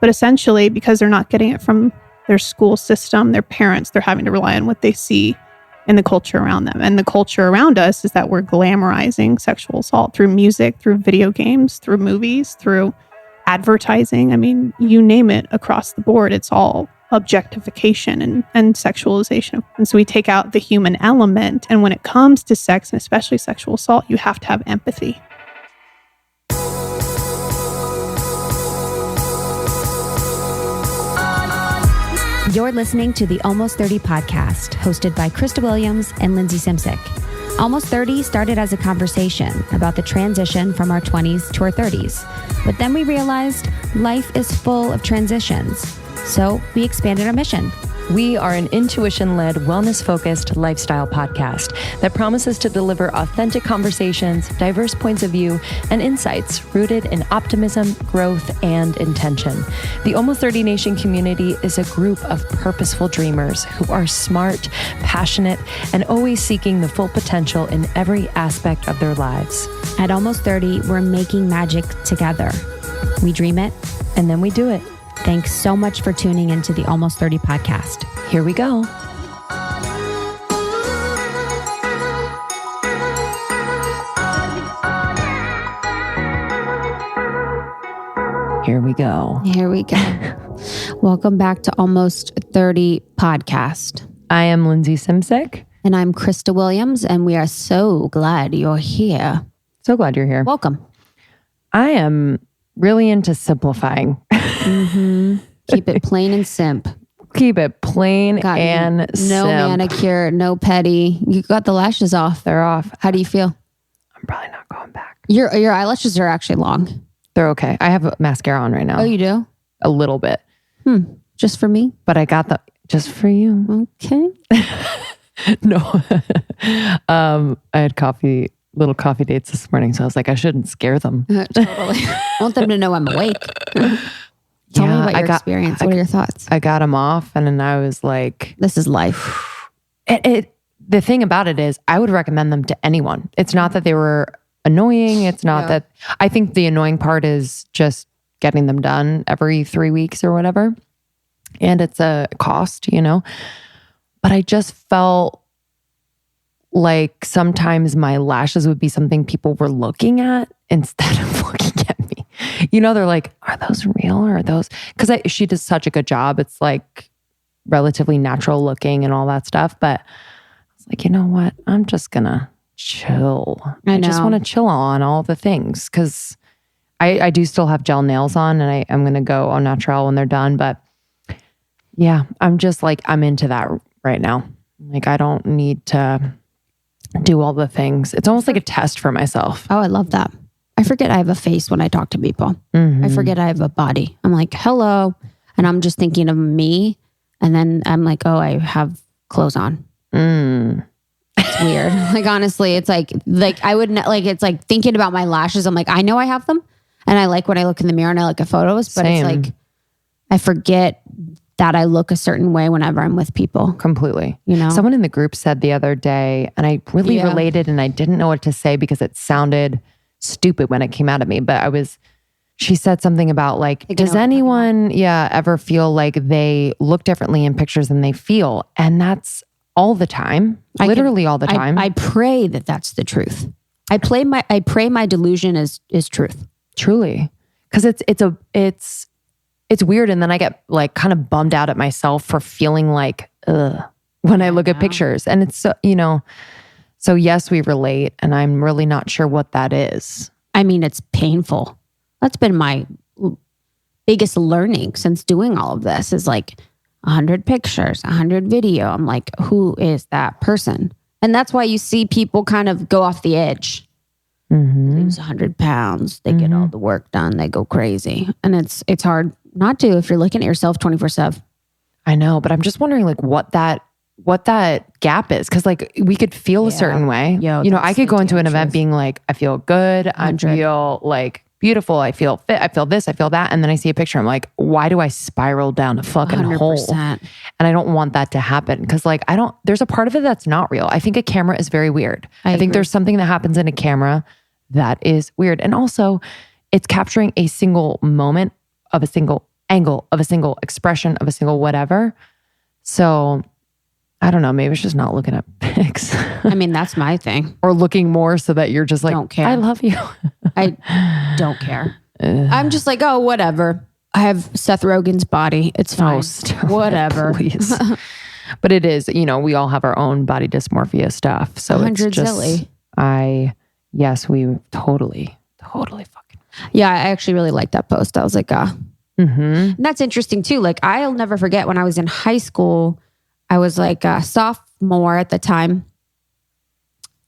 But essentially, because they're not getting it from their school system, their parents, they're having to rely on what they see in the culture around them. And the culture around us is that we're glamorizing sexual assault through music, through video games, through movies, through advertising. I mean, you name it across the board. It's all objectification and sexualization. And so we take out the human element. And when it comes to sex, and especially sexual assault, you have to have empathy. You're listening to the Almost 30 podcast, hosted by Krista Williams and Lindsay Simsick. Almost 30 started as a conversation about the transition from our 20s to our 30s. But then we realized life is full of transitions. So we expanded our mission. We are an intuition-led, wellness-focused lifestyle podcast that promises to deliver authentic conversations, diverse points of view, and insights rooted in optimism, growth, and intention. The Almost 30 Nation community is a group of purposeful dreamers who are smart, passionate, and always seeking the full potential in every aspect of their lives. At Almost 30, we're making magic together. We dream it, and then we do it. Thanks so much for tuning into the Almost 30 podcast. Here we go. Here we go. Here we go. Welcome back to Almost 30 podcast. I am Lindsay Simsick. And I'm Krista Williams, and we are so glad you're here. So glad you're here. Welcome. I am really into simplifying. Mm-hmm. Keep it plain and simp. Keep it plain and no simp. Manicure, no petty. You got the lashes off. They're off. How do you feel? I'm probably not going back. Your eyelashes are actually long. They're okay. I have mascara on right now. Oh, you do? A little bit. Just for me? But I got the just for you. Okay. No. I had little coffee dates this morning, so I was like, I shouldn't scare them. Totally. I want them to know I'm awake. Tell me about your experience. What are your thoughts? I got them off, and then I was like, this is life. The thing about it is, I would recommend them to anyone. It's not that they were annoying. It's not that. I think the annoying part is just getting them done every 3 weeks or whatever. And it's a cost, But I just felt like sometimes my lashes would be something people were looking at instead of looking at me. They're like, are those real or are those? Because she does such a good job. It's like relatively natural looking and all that stuff. But I was like, you know what? I'm just going to chill. I just want to chill on all the things because I do still have gel nails on, and I'm going to go au naturel when they're done. But yeah, I'm just like, I'm into that right now. Like, I don't need to do all the things. It's almost like a test for myself. Oh, I love that. I forget I have a face when I talk to people. Mm-hmm. I forget I have a body. I'm like, hello. And I'm just thinking of me. And then I'm like, oh, I have clothes on. It's weird. Like, honestly, it's like I wouldn't it's like thinking about my lashes. I'm like, I know I have them. And I like when I look in the mirror and I look at photos, but It's like, I forget that I look a certain way whenever I'm with people. Completely. Someone in the group said the other day, and I really related, and I didn't know what to say because it sounded stupid when it came out of me. But she said something about like, does anyone, ever feel like they look differently in pictures than they feel? And that's all the time, literally all the time. I pray that that's the truth. I pray my delusion is truth. Truly. Because it's weird. And then I get like kind of bummed out at myself for feeling like, when I look at pictures. And it's so, so yes, we relate. And I'm really not sure what that is. I mean, it's painful. That's been my biggest learning since doing all of this is like 100 pictures, 100 video. I'm like, who is that person? And that's why you see people kind of go off the edge. Mm-hmm. Lose 100 pounds. They get all the work done. They go crazy. And it's hard not to if you're looking at yourself 24/7. I know, but I'm just wondering like what that gap is. Cause like we could feel a certain way. I could go into an event being like, I feel good. 100. I feel like beautiful. I feel fit. I feel this. I feel that. And then I see a picture. I'm like, why do I spiral down a fucking 100%. hole? And I don't want that to happen. Cause like, there's a part of it that's not real. I think a camera is very weird. I think there's something that happens in a camera that is weird. And also it's capturing a single moment of a single angle, of a single expression, of a single whatever. So I don't know, maybe it's just not looking at pics. I mean, that's my thing. Or looking more so that you're just like, don't care. I love you. I don't care. I'm just like, oh, whatever. I have Seth Rogen's body. It's fine. Whatever. Please. But it is, we all have our own body dysmorphia stuff. So 100 it's just, zilly. Yes, we totally fucking. Yeah, I actually really liked that post. I was like, And that's interesting too. Like, I'll never forget when I was in high school, I was like a sophomore at the time.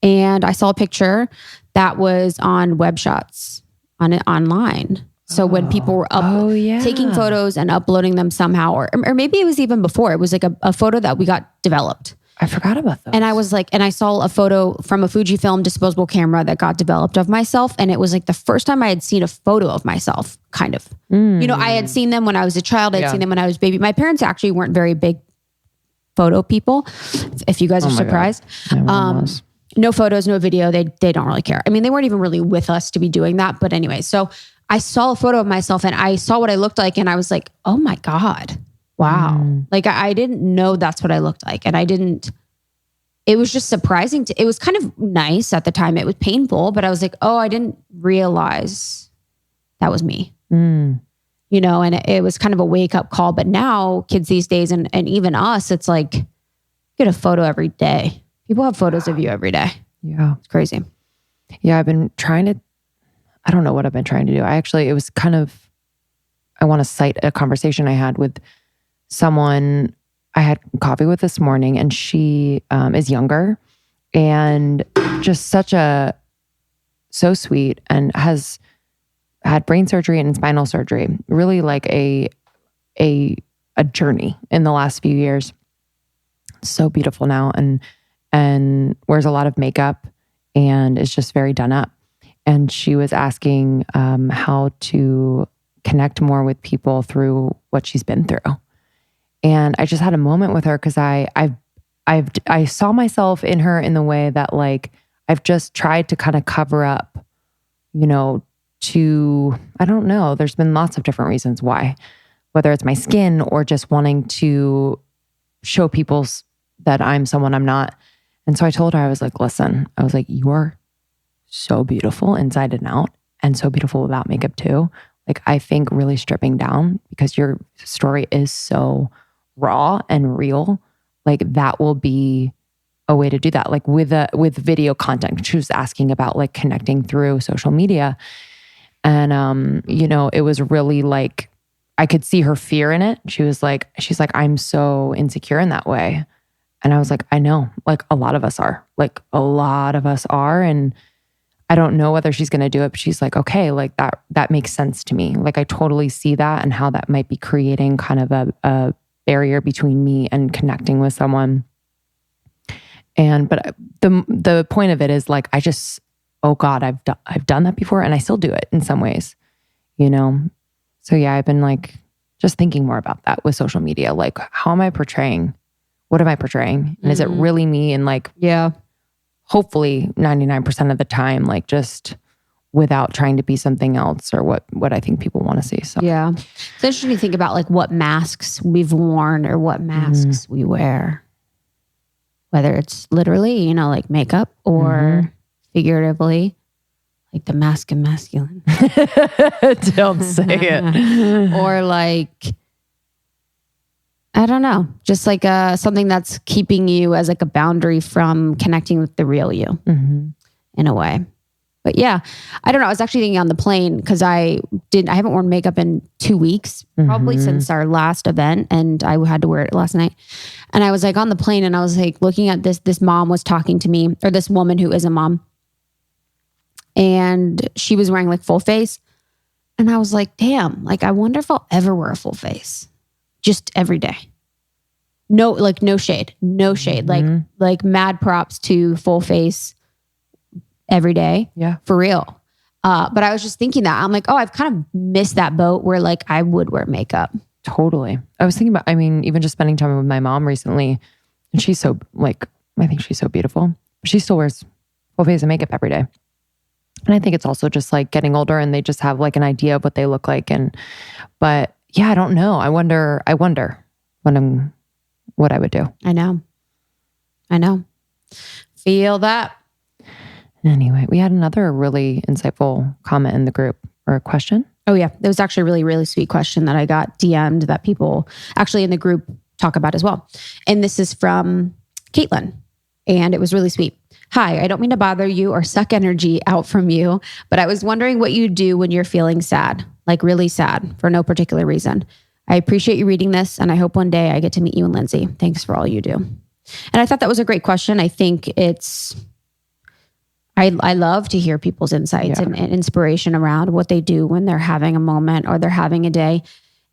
And I saw a picture that was on web shots online. So when people were taking photos and uploading them somehow, or maybe it was even before, it was like a photo that we got developed. I forgot about those. And I was like, and I saw a photo from a Fujifilm disposable camera that got developed of myself. And it was like the first time I had seen a photo of myself, kind of. I had seen them when I was a child. I'd seen them when I was a baby. My parents actually weren't very big photo people, if you guys are surprised. No photos, no video. They don't really care. I mean, they weren't even really with us to be doing that. But anyway, so I saw a photo of myself and I saw what I looked like. And I was like, oh my God, wow. Like I didn't know that's what I looked like. And it was just surprising. It was kind of nice at the time. It was painful, but I was like, oh, I didn't realize that was me. And it was kind of a wake up call. But now kids these days, and even us, it's like, get a photo every day. People have photos of you every day. Yeah. It's crazy. Yeah. I've been trying to, I don't know what I've been trying to do. It was kind of, I want to cite a conversation I had with someone I had coffee with this morning, and she is younger and just so sweet, and has had brain surgery and spinal surgery. Really like a journey in the last few years. So beautiful now, and wears a lot of makeup and is just very done up. And she was asking how to connect more with people through what she's been through. And I just had a moment with her because I saw myself in her in the way that like I've just tried to kind of cover up, I don't know. There's been lots of different reasons why, whether it's my skin or just wanting to show people that I'm someone I'm not. And so I told her, I was like, listen, you are so beautiful inside and out, and so beautiful without makeup too. Like, I think really stripping down, because your story is so raw and real, like that will be a way to do that. Like with video content, she was asking about like connecting through social media. And, it was really like, I could see her fear in it. She's like, I'm so insecure in that way. And I was like, I know, like a lot of us are. And I don't know whether she's going to do it, but she's like, okay, like that makes sense to me. Like I totally see that and how that might be creating kind of a barrier between me and connecting with someone. But the point of it is like, oh God, I've done that before, and I still do it in some ways, So yeah, I've been like just thinking more about that with social media. Like, how am I portraying? What am I portraying? And is it really me? And like, hopefully 99% of the time, like just without trying to be something else or what I think people want to see. So yeah, it's interesting to think about like what masks we've worn or what masks we wear, whether it's literally, like makeup, or figuratively, like the mask of masculine. Don't say it. Or like, I don't know, just like something that's keeping you as like a boundary from connecting with the real you in a way. But yeah, I don't know. I was actually thinking on the plane, because I haven't worn makeup in 2 weeks, probably since our last event, and I had to wear it last night. And I was like on the plane, and I was like looking at this mom was talking to me, or this woman who is a mom, and she was wearing like full face. And I was like, damn, like I wonder if I'll ever wear a full face, just every day. No shade, like mad props to full face every day. Yeah. For real. But I was just thinking that I'm like, oh, I've kind of missed that boat where like I would wear makeup. Totally. I was thinking about, even just spending time with my mom recently, and she's so like, I think she's so beautiful. She still wears full face of makeup every day. And I think it's also just like getting older, and they just have like an idea of what they look like. But yeah, I don't know. I wonder what I would do. I know. Feel that. Anyway, we had another really insightful comment in the group or a question. Oh yeah. It was actually a really, really sweet question that I got DM'd that people actually in the group talk about as well. And this is from Caitlin. And it was really sweet. Hi, I don't mean to bother you or suck energy out from you, but I was wondering what you do when you're feeling sad, like really sad for no particular reason. I appreciate you reading this, and I hope one day I get to meet you and Lindsay. Thanks for all you do. And I thought that was a great question. I think I love to hear people's insights and inspiration around what they do when they're having a moment or they're having a day.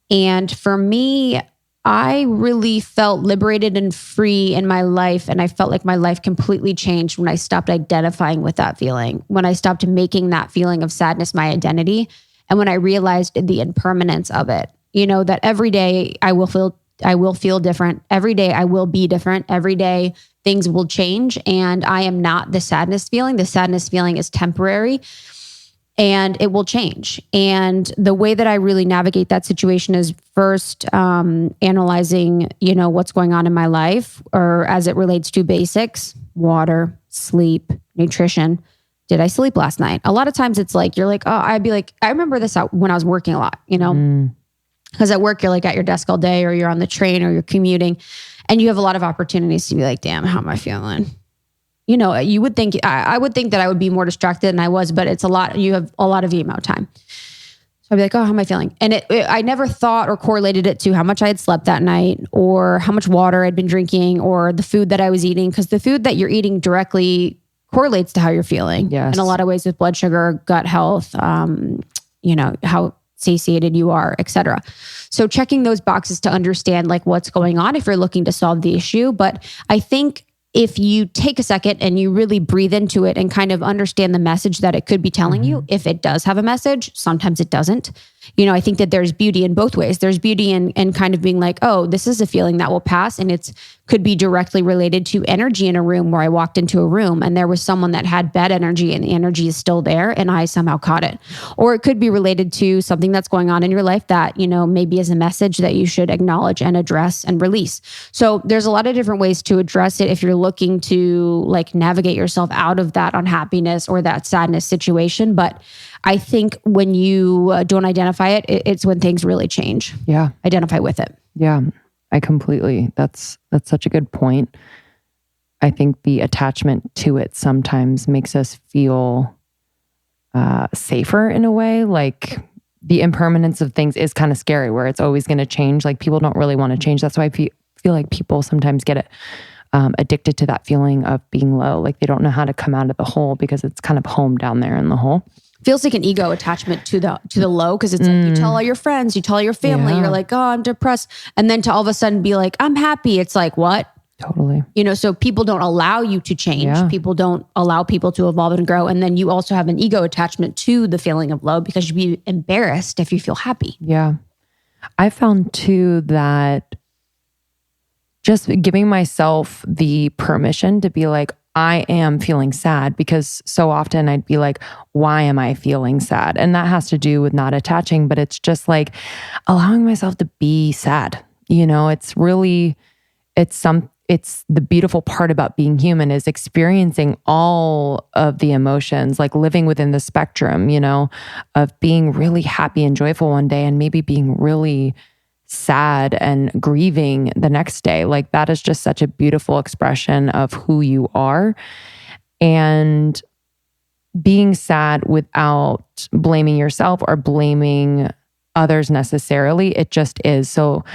And for me, I really felt liberated and free in my life. And I felt like my life completely changed when I stopped identifying with that feeling, when I stopped making that feeling of sadness my identity. And when I realized the impermanence of it, that every day I will feel different. Every day I will be different. Every day things will change. And I am not the sadness feeling. The sadness feeling is temporary. And it will change. And the way that I really navigate that situation is first analyzing, what's going on in my life, or as it relates to basics, water, sleep, nutrition. Did I sleep last night? A lot of times it's like, you're like, oh, I'd be like, I remember this out when I was working a lot, because at work, you're like at your desk all day, or you're on the train, or you're commuting, and you have a lot of opportunities to be like, damn, how am I feeling? You would think, I would think that I would be more distracted than I was, but it's a lot. You have a lot of emo time. So I'd be like, oh, how am I feeling? And I never thought or correlated it to how much I had slept that night, or how much water I'd been dringking, or the food that I was eating. Because the food that you're eating directly correlates to how you're feeling in a lot of ways, with blood sugar, gut health, how satiated you are, et cetera. So checking those boxes to understand like what's going on if you're looking to solve the issue. But I think if you take a second and you really breathe into it and kind of understand the message that it could be telling you, if it does have a message, sometimes it doesn't. I think that there's beauty in both ways. There's beauty in kind of being like, oh, this is a feeling that will pass. And it's could be directly related to energy in a room, where I walked into a room and there was someone that had bad energy and the energy is still there and I somehow caught it. Or it could be related to something that's going on in your life that, maybe is a message that you should acknowledge and address and release. So there's a lot of different ways to address it if you're looking to like navigate yourself out of that unhappiness or that sadness situation. But I think when you don't identify it, it's when things really change. Yeah. Identify with it. Yeah, I completely, that's such a good point. I think the attachment to it sometimes makes us feel safer in a way. Like the impermanence of things is kind of scary, where it's always going to change. Like people don't really want to change. That's why I feel like people sometimes get addicted to that feeling of being low. Like they don't know how to come out of the hole because it's kind of home down there in the hole. Feels like an ego attachment to the low, because it's like you tell all your friends, you tell all your family, you're like, oh, I'm depressed. And then to all of a sudden be like, I'm happy. It's like, what? Totally. So people don't allow you to change. Yeah. People don't allow people to evolve and grow. And then you also have an ego attachment to the feeling of low, because you'd be embarrassed if you feel happy. Yeah. I found too that just giving myself the permission to be like, I am feeling sad, because so often I'd be like, why am I feeling sad? And that has to do with not attaching, but it's just like allowing myself to be sad. It's really, it's the beautiful part about being human is experiencing all of the emotions, like living within the spectrum, of being really happy and joyful one day and maybe being really sad and grieving the next day. Like that is just such a beautiful expression of who you are. And being sad without blaming yourself or blaming others necessarily, it just is. So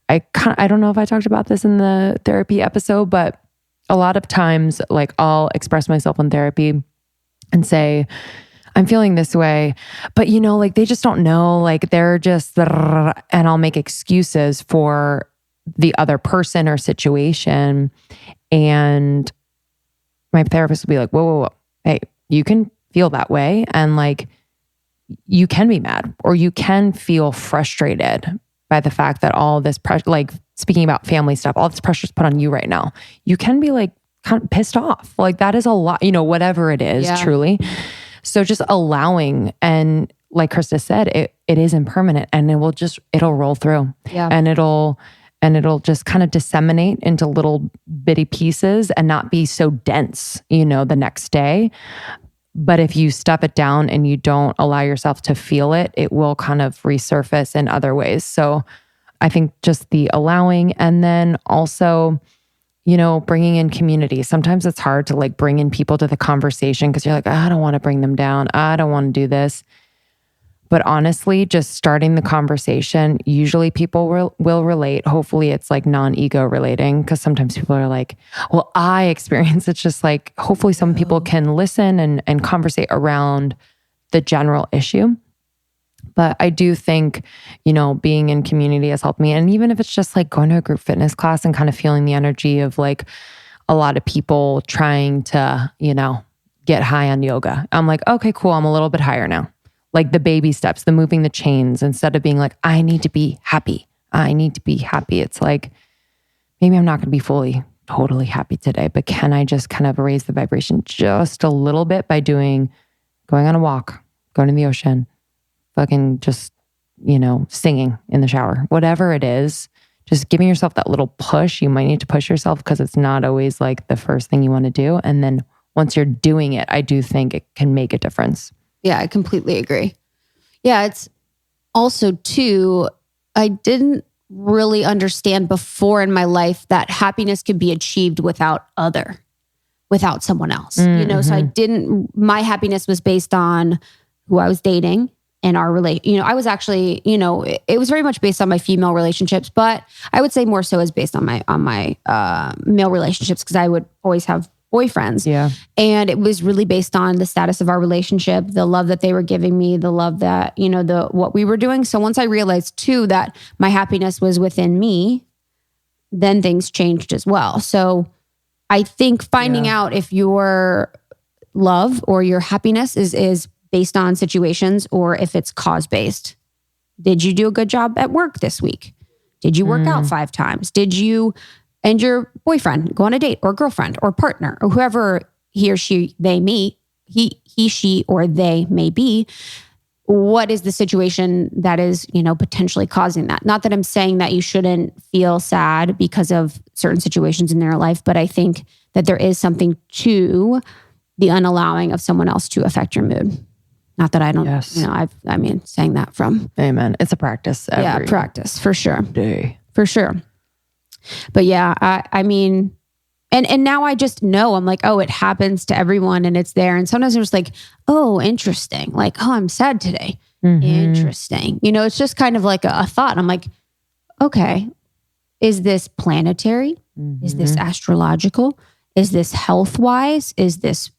I don't know if I talked about this in the therapy episode, but a lot of times like I'll express myself in therapy and say, I'm feeling this way, but like they just don't know, like they're just, and I'll make excuses for the other person or situation. And my therapist will be like, whoa. Hey, you can feel that way. And like, you can be mad, or you can feel frustrated by the fact that all this pressure, like speaking about family stuff, all this pressure is put on you right now. You can be like kind of pissed off. Like that is a lot, whatever it is, truly. So just allowing, and like Krista said, it is impermanent, and it'll roll through. Yeah. And it'll just kind of disseminate into little bitty pieces and not be so dense, the next day. But if you stuff it down and you don't allow yourself to feel it, it will kind of resurface in other ways. So I think just the allowing, and then also, bringing in community. Sometimes it's hard to like bring in people to the conversation because you're like, I don't want to bring them down. I don't want to do this. But honestly, just starting the conversation, usually people will relate. Hopefully it's like non-ego relating, because sometimes people are like, well, I experience. It's just like, hopefully some people can listen and conversate around the general issue. But I do think, being in community has helped me. And even if it's just like going to a group fitness class and kind of feeling the energy of like a lot of people trying to, get high on yoga. I'm like, okay, cool. I'm a little bit higher now. Like the baby steps, the moving the chains, instead of being like, I need to be happy. I need to be happy. It's like, maybe I'm not going to be totally happy today, but can I just kind of raise the vibration just a little bit by going on a walk, going to the ocean, fucking just, singing in the shower, whatever it is, just giving yourself that little push. You might need to push yourself because it's not always like the first thing you want to do. And then once you're doing it, I do think it can make a difference. Yeah, I completely agree. Yeah, it's also too, I didn't really understand before in my life that happiness could be achieved without someone else. So my happiness was based on who I was dating and our I was actually, it was very much based on my female relationships, but I would say more so is based on my male relationships, because I would always have boyfriends. Yeah. And it was really based on the status of our relationship, the love that they were giving me, the love that, what we were doing. So once I realized too that my happiness was within me, then things changed as well. So I think finding out if your love or your happiness is based on situations or if it's cause-based. Did you do a good job at work this week? Did you work out 5 times? Did you and your boyfriend go on a date, or girlfriend or partner or whoever he or she, they meet, he, she, or they may be? What is the situation that is, potentially causing that? Not that I'm saying that you shouldn't feel sad because of certain situations in their life, but I think that there is something to the unallowing of someone else to affect your mood. Not that I don't, saying that from. Amen. It's a practice. Practice for sure. Day. For sure. But yeah, I mean, and now I just know, I'm like, oh, it happens to everyone and it's there. And sometimes I'm just like, oh, interesting. Like, oh, I'm sad today. Mm-hmm. Interesting. It's just kind of like a thought. I'm like, okay, is this planetary? Mm-hmm. Is this astrological? Is this health-wise? Is this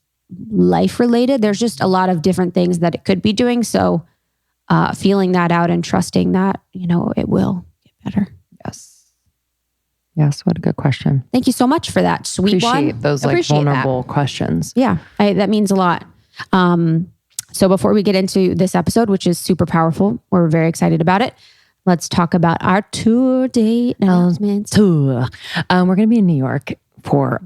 life-related? There's just a lot of different things that it could be doing. So feeling that out and trusting that, it will get better. Yes, what a good question. Thank you so much for that, sweet one. Appreciate those vulnerable questions. Yeah, that means a lot. So before we get into this episode, which is super powerful, we're very excited about it. Let's talk about our tour date announcements. We're going to be in New York for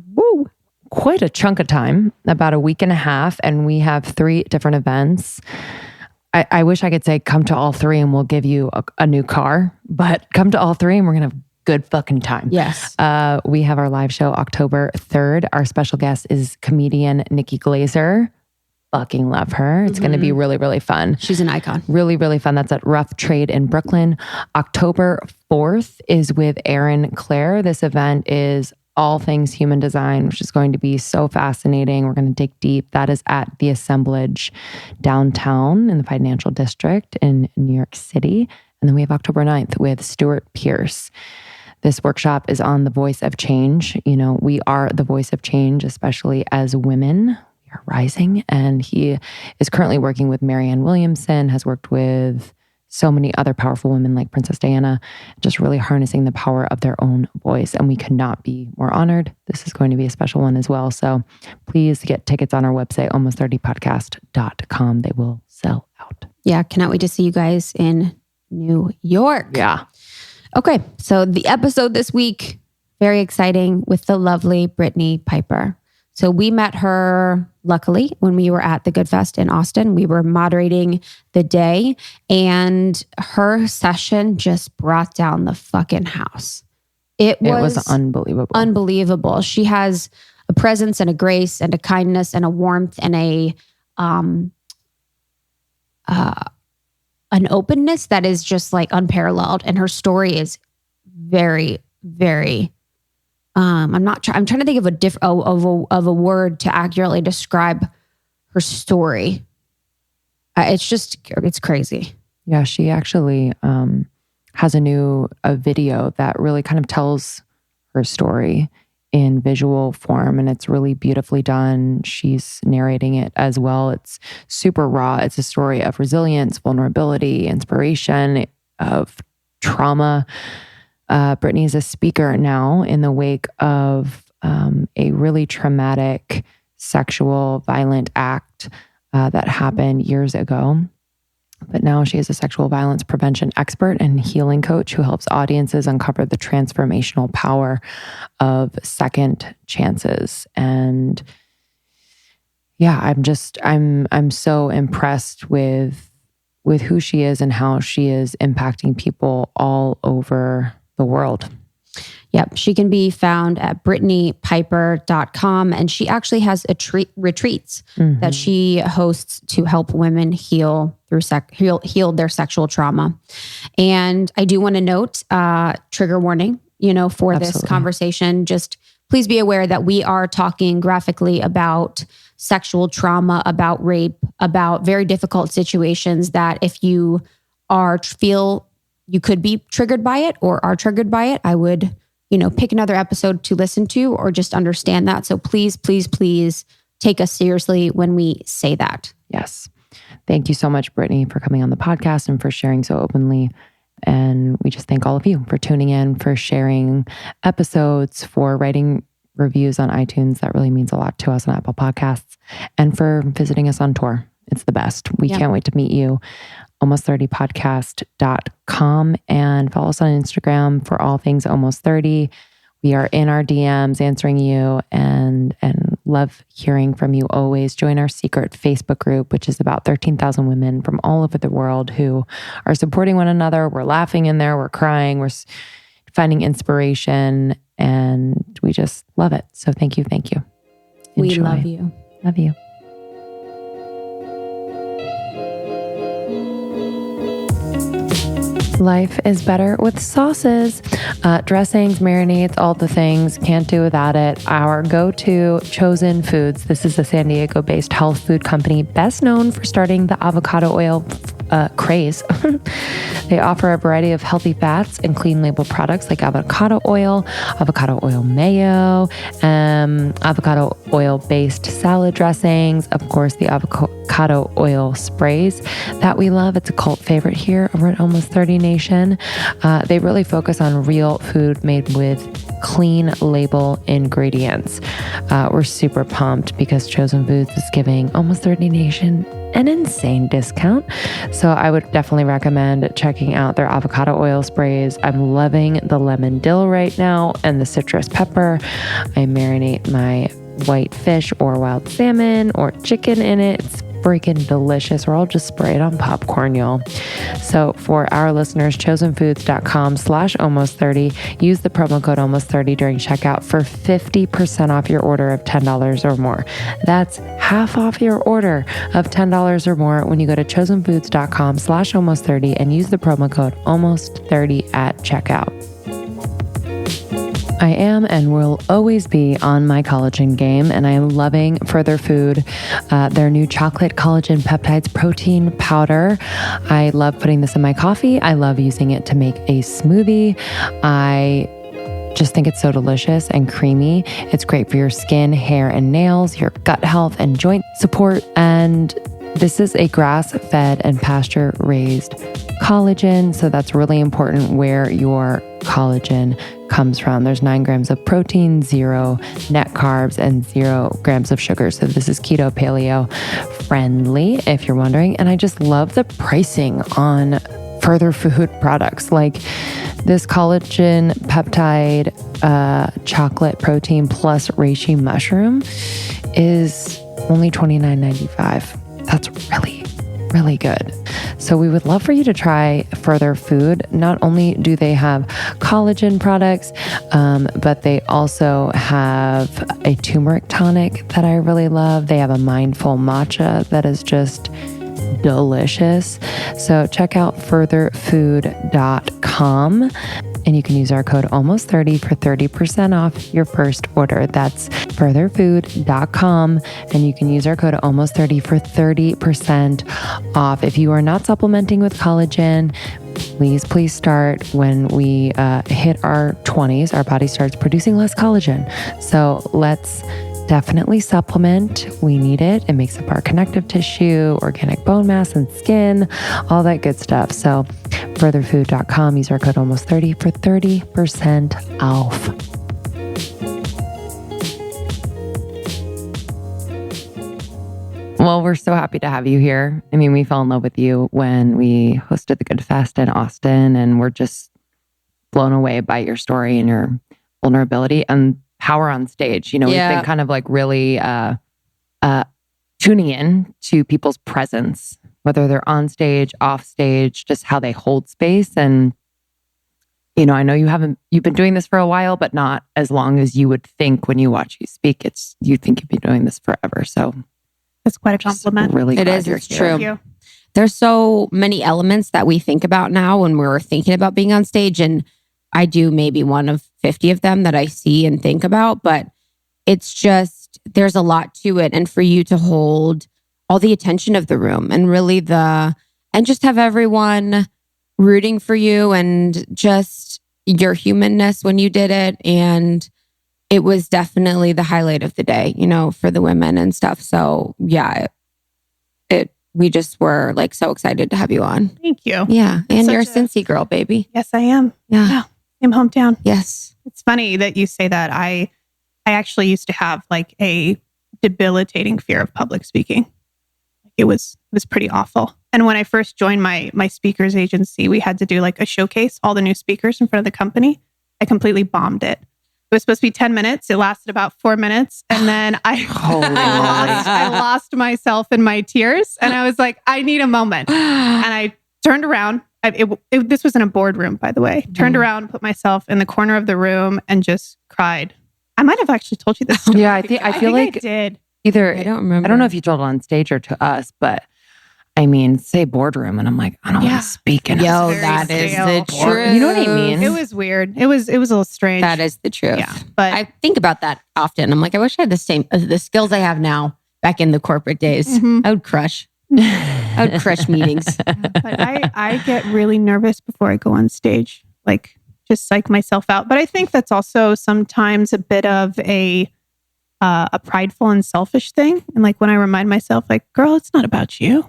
quite a chunk of time, about a week and a half, and we have 3 different events. I wish I could say come to all 3 and we'll give you a new car, but come to all 3 and we're going to have good fucking time. Yes. We have our live show October 3rd. Our special guest is comedian Nikki Glazer. Fucking love her. It's going to be really, really fun. She's an icon. Really, really fun. That's at Rough Trade in Brooklyn. October 4th is with Erin Claire. This event is all things human design, which is going to be so fascinating. We're going to dig deep. That is at the Assemblage downtown in the Financial District in New York City. And then we have October 9th with Stuart Pierce. This workshop is on the voice of change. We are the voice of change, especially as women. We are rising. And he is currently working with Marianne Williamson, has worked with so many other powerful women like Princess Diana, just really harnessing the power of their own voice. And we could not be more honored. This is going to be a special one as well. So please get tickets on our website, almost30podcast.com. They will sell out. Yeah, cannot wait to see you guys in New York. Yeah. Okay, so the episode this week, very exciting, with the lovely Brittany Piper. So we met her, luckily, when we were at the Good Fest in Austin. We were moderating the day, and her session just brought down the fucking house. It was unbelievable. Unbelievable. She has a presence and a grace and a kindness and a warmth and an openness that is just like unparalleled. And her story is very, very, I'm trying to think of a word to accurately describe her story. It's crazy. Yeah. She actually, has a video that really kind of tells her story in visual form, and it's really beautifully done. She's narrating it as well. It's super raw. It's a story of resilience, vulnerability, inspiration, of trauma. Brittany is a speaker now in the wake of a really traumatic sexual violent act that happened years ago. But now she is a sexual violence prevention expert and healing coach who helps audiences uncover the transformational power of second chances. And yeah, I'm so impressed with who she is and how she is impacting people all over the world. Yep. She can be found at BrittanyPiper.com. And she actually has retreats that she hosts to help women heal heal their sexual trauma. And I do want to note, trigger warning, for this conversation. Just please be aware that we are talking graphically about sexual trauma, about rape, about very difficult situations that if you feel you could be triggered by it or are triggered by it, I would pick another episode to listen to or just understand that. So please, please, please take us seriously when we say that. Yes. Thank you so much, Brittany, for coming on the podcast and for sharing so openly. And we just thank all of you for tuning in, for sharing episodes, for writing reviews on iTunes. That really means a lot to us on Apple Podcasts, and for visiting us on tour. It's the best. We can't wait to meet you. almost30podcast.com, and follow us on Instagram for all things almost 30. We are in our DMs answering you and love hearing from you always. Join our secret Facebook group, which is about 13,000 women from all over the world who are supporting one another. We're laughing in there. We're crying. We're finding inspiration, and we just love it. So thank you. Thank you. Enjoy. We love you. Love you. Life is better with sauces, dressings, marinades, all the things. Can't do without it. Our go-to Chosen Foods. This is a San Diego-based health food company best known for starting the avocado oil craze. They offer a variety of healthy fats and clean label products like avocado oil mayo, avocado oil based salad dressings, of course the avocado oil sprays that we love. It's a cult favorite here over at Almost 30 Nation. They really focus on real food made with clean label ingredients. We're super pumped because Chosen Foods is giving Almost 30 Nation an insane discount. So I would definitely recommend checking out their avocado oil sprays. I'm loving the lemon dill right now and the citrus pepper. I marinate my white fish or wild salmon or chicken in it. It's freaking delicious, or I'll just spray it on popcorn, y'all. So for our listeners, chosenfoods.com/almost30, use the promo code almost 30 during checkout for 50% off your order of $10 or more. That's half off your order of $10 or more when you go to chosenfoods.com/almost30 and use the promo code almost 30 at checkout. I am and will always be on my collagen game, and I am loving Further Food, their new chocolate collagen peptides protein powder. I love putting this in my coffee. I love using it to make a smoothie. I just think it's so delicious and creamy. It's great for your skin, hair, and nails, your gut health, and joint support. And this is a grass-fed and pasture-raised collagen, so that's really important where your collagen comes from. There's 9 grams of protein, 0 net carbs, and 0 grams of sugar. So this is keto paleo friendly, if you're wondering. And I just love the pricing on further food products like this collagen peptide chocolate protein plus reishi mushroom is only $29.95. That's really good. So we would love for you to try Further Food. Not only do they have collagen products, but they also have a turmeric tonic that I really love. They have a mindful matcha that is just delicious. So check out furtherfood.com and you can use our code almost30 for 30% off your first order. That's furtherfood.com and you can use our code almost30 for 30% off. If you are not supplementing with collagen, please start. When we hit our 20s, our body starts producing less collagen. So let's definitely supplement. We need it. It makes up our connective tissue, organic bone mass and skin, all that good stuff. So furtherfood.com, use our code almost30 for 30% off. Well, we're so happy to have you here. I mean, we fell in love with you when we hosted the Good Fest in Austin, and we're just blown away by your story and your vulnerability and power on stage. You know, we've been kind of like really tuning in to people's presence, whether they're on stage, off stage, just how they hold space. And, you know, I know you've been doing this for a while, but not as long as you would think when you watch you speak. You think you've been doing this forever. So that's quite a compliment. Really it is. It's true. There's so many elements that we think about now when we're thinking about being on stage. And I do maybe one of 50 of them that I see and think about, but it's just, there's a lot to it. And for you to hold all the attention of the room and really and just have everyone rooting for you and just your humanness when you did it. And it was definitely the highlight of the day, you know, for the women and stuff. So yeah, we just were like so excited to have you on. Thank you. Yeah. And you're a Cincy girl, baby. Yes, I am. Yeah. Same hometown. Yes. It's funny that you say that. I actually used to have like a debilitating fear of public speaking. It was pretty awful. And when I first joined my speakers agency, we had to do like a showcase, all the new speakers in front of the company. I completely bombed it. It was supposed to be 10 minutes. It lasted about 4 minutes. And then I lost myself in my tears. And I was like, I need a moment. And I turned around. This was in a boardroom, by the way. Turned around, put myself in the corner of the room and just cried. I might have actually told you this story. Yeah, I feel like I did. Either, I don't remember. I don't know if you told it on stage or to us, but I mean, say boardroom, and I'm like, I don't want to speak in Yo, a that is stale the truth. You know what I mean? It was weird. It was a little strange. That is the truth. Yeah, but I think about that often. I'm like, I wish I had the skills I have now back in the corporate days. I would crush. I would crush meetings. But I get really nervous before I go on stage, like just psych myself out. But I think that's also sometimes a bit of a prideful and selfish thing. And like when I remind myself, like, girl, it's not about you.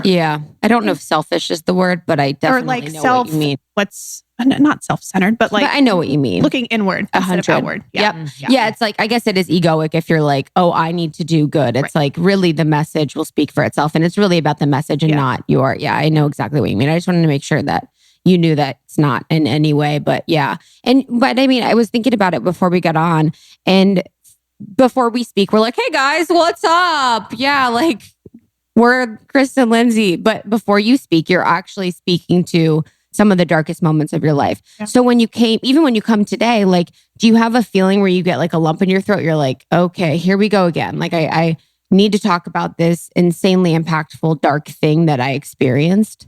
Yeah. I don't know if selfish is the word, but I definitely know what you mean. What's not self-centered, but like, but I know what you mean. Looking inward instead of outward. Yeah. Yeah. It's like, I guess it is egoic if you're like, oh, I need to do good. It's like really the message will speak for itself. And it's really about the message and not your, I know exactly what you mean. I just wanted to make sure that you knew that it's not in any way, but yeah. But I mean, I was thinking about it before we got on, and before we speak, we're like, hey guys, what's up? Yeah. Like, we're Chris and Lindsay, but before you speak, you're actually speaking to some of the darkest moments of your life. Yeah. So when you come today, like, do you have a feeling where you get like a lump in your throat? You're like, okay, here we go again. Like I need to talk about this insanely impactful, dark thing that I experienced.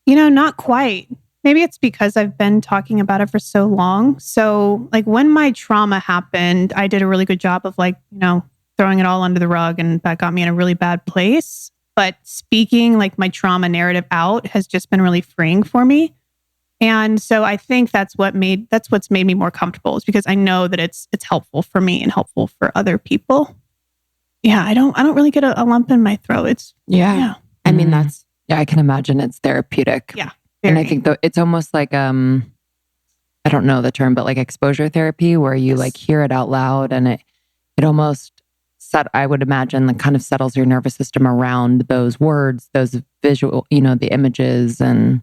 You know, not quite. Maybe it's because I've been talking about it for so long. So like when my trauma happened, I did a really good job of like, you know, throwing it all under the rug, and that got me in a really bad place. But speaking like my trauma narrative out has just been really freeing for me. And so I think that's what's made me more comfortable, is because I know that it's helpful for me and helpful for other people. Yeah, I don't really get a lump in my throat. I mean, I can imagine it's therapeutic. Yeah. Very. And I think it's almost like I don't know the term, but like exposure therapy, where you like hear it out loud, and it almost I would imagine that kind of settles your nervous system around those words, those visual, you know, the images. And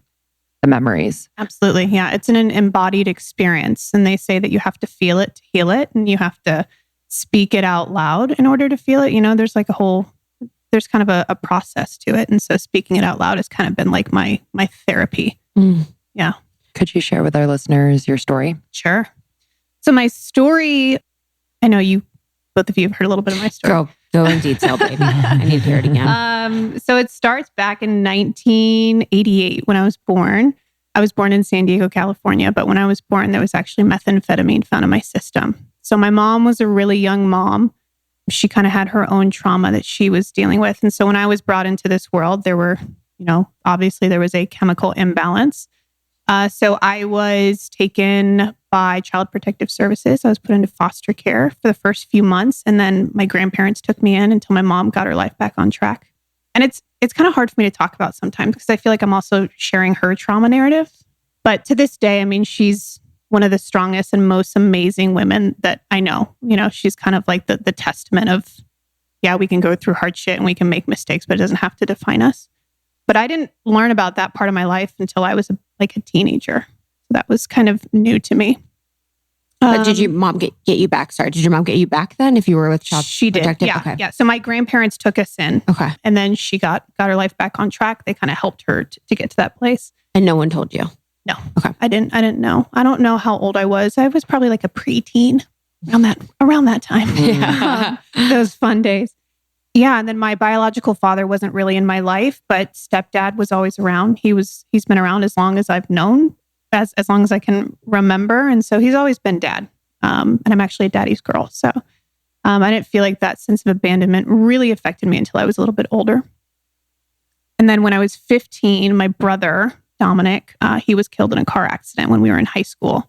the memories. Absolutely. Yeah. It's an embodied experience. And they say that you have to feel it to heal it. And you have to speak it out loud in order to feel it. There's like there's kind of a process to it. And so speaking it out loud has kind of been like my therapy. Yeah. Could you share with our listeners your story? Sure. So my story, I know both of you have heard a little bit of my story. Go in detail, baby. I need to hear it again. So it starts back in 1988 when I was born. I was born in San Diego, California, but when I was born, there was actually methamphetamine found in my system. So my mom was a really young mom. She kind of had her own trauma that she was dealing with. And so when I was brought into this world, there were, obviously there was a chemical imbalance. So I was taken by Child Protective Services. I was put into foster care for the first few months. And then my grandparents took me in until my mom got her life back on track. And it's kind of hard for me to talk about sometimes because I feel like I'm also sharing her trauma narrative. But to this day, I mean, she's one of the strongest and most amazing women that I know. She's kind of like the testament of, yeah, we can go through hard shit and we can make mistakes, but it doesn't have to define us. But I didn't learn about that part of my life until I was a teenager. So that was kind of new to me. But did your mom get you back? Sorry, did your mom get you back then if you were with Child Protective? Yeah, okay. Yeah. So my grandparents took us in. Okay. And then she got her life back on track. They kind of helped her to get to that place. And no one told you? No. Okay. I didn't know. I don't know how old I was. I was probably like a preteen around that time. Yeah. Those fun days. Yeah. And then my biological father wasn't really in my life, but stepdad was always around. He's been around as long as I've known, as long as I can remember. And so he's always been dad. And I'm actually a daddy's girl. So I didn't feel like that sense of abandonment really affected me until I was a little bit older. And then when I was 15, my brother, Dominic, he was killed in a car accident when we were in high school.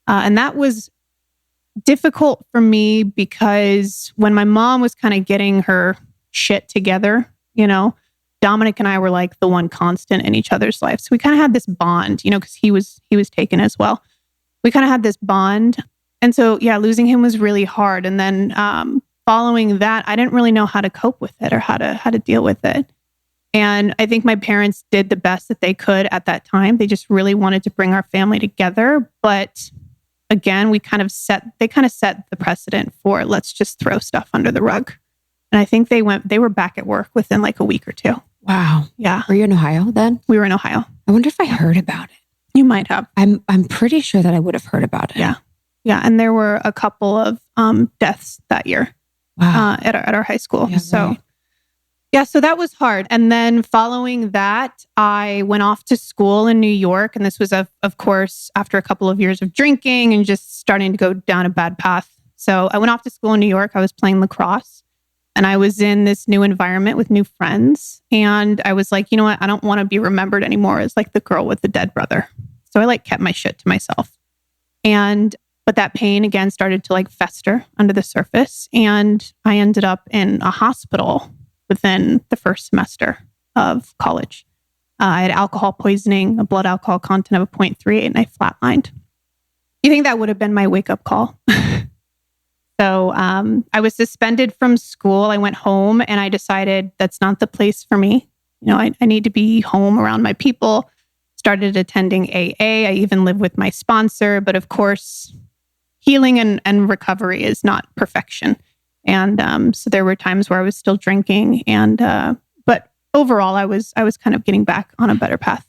And that was difficult for me because when my mom was kind of getting her shit together, Dominic and I were like the one constant in each other's life. So we kind of had this bond, because he was taken as well. We kind of had this bond. And so, yeah, losing him was really hard. And then following that, I didn't really know how to cope with it or how to deal with it. And I think my parents did the best that they could at that time. They just really wanted to bring our family together. But again, they kind of set the precedent for let's just throw stuff under the rug. And I think they were back at work within like a week or two. Wow. Yeah. Were you in Ohio then? We were in Ohio. I wonder if I heard about it. You might have. I'm pretty sure that I would have heard about it. Yeah. Yeah. And there were a couple of deaths that year. Wow. At our high school. Yeah, so right. Yeah, so that was hard. And then following that, I went off to school in New York. And this was, of course, after a couple of years of drinking and just starting to go down a bad path. So I went off to school in New York. I was playing lacrosse and I was in this new environment with new friends. And I was like, you know what? I don't want to be remembered anymore as like the girl with the dead brother. So I kept my shit to myself. But that pain again started to fester under the surface. And I ended up in a hospital within the first semester of college. I had alcohol poisoning, a blood alcohol content of a 0.38, and I flatlined. You think that would have been my wake-up call? So I was suspended from school. I went home and I decided that's not the place for me. I need to be home around my people. Started attending AA. I even lived with my sponsor. But of course, healing and recovery is not perfection. And so there were times where I was still drinking, but overall, I was kind of getting back on a better path.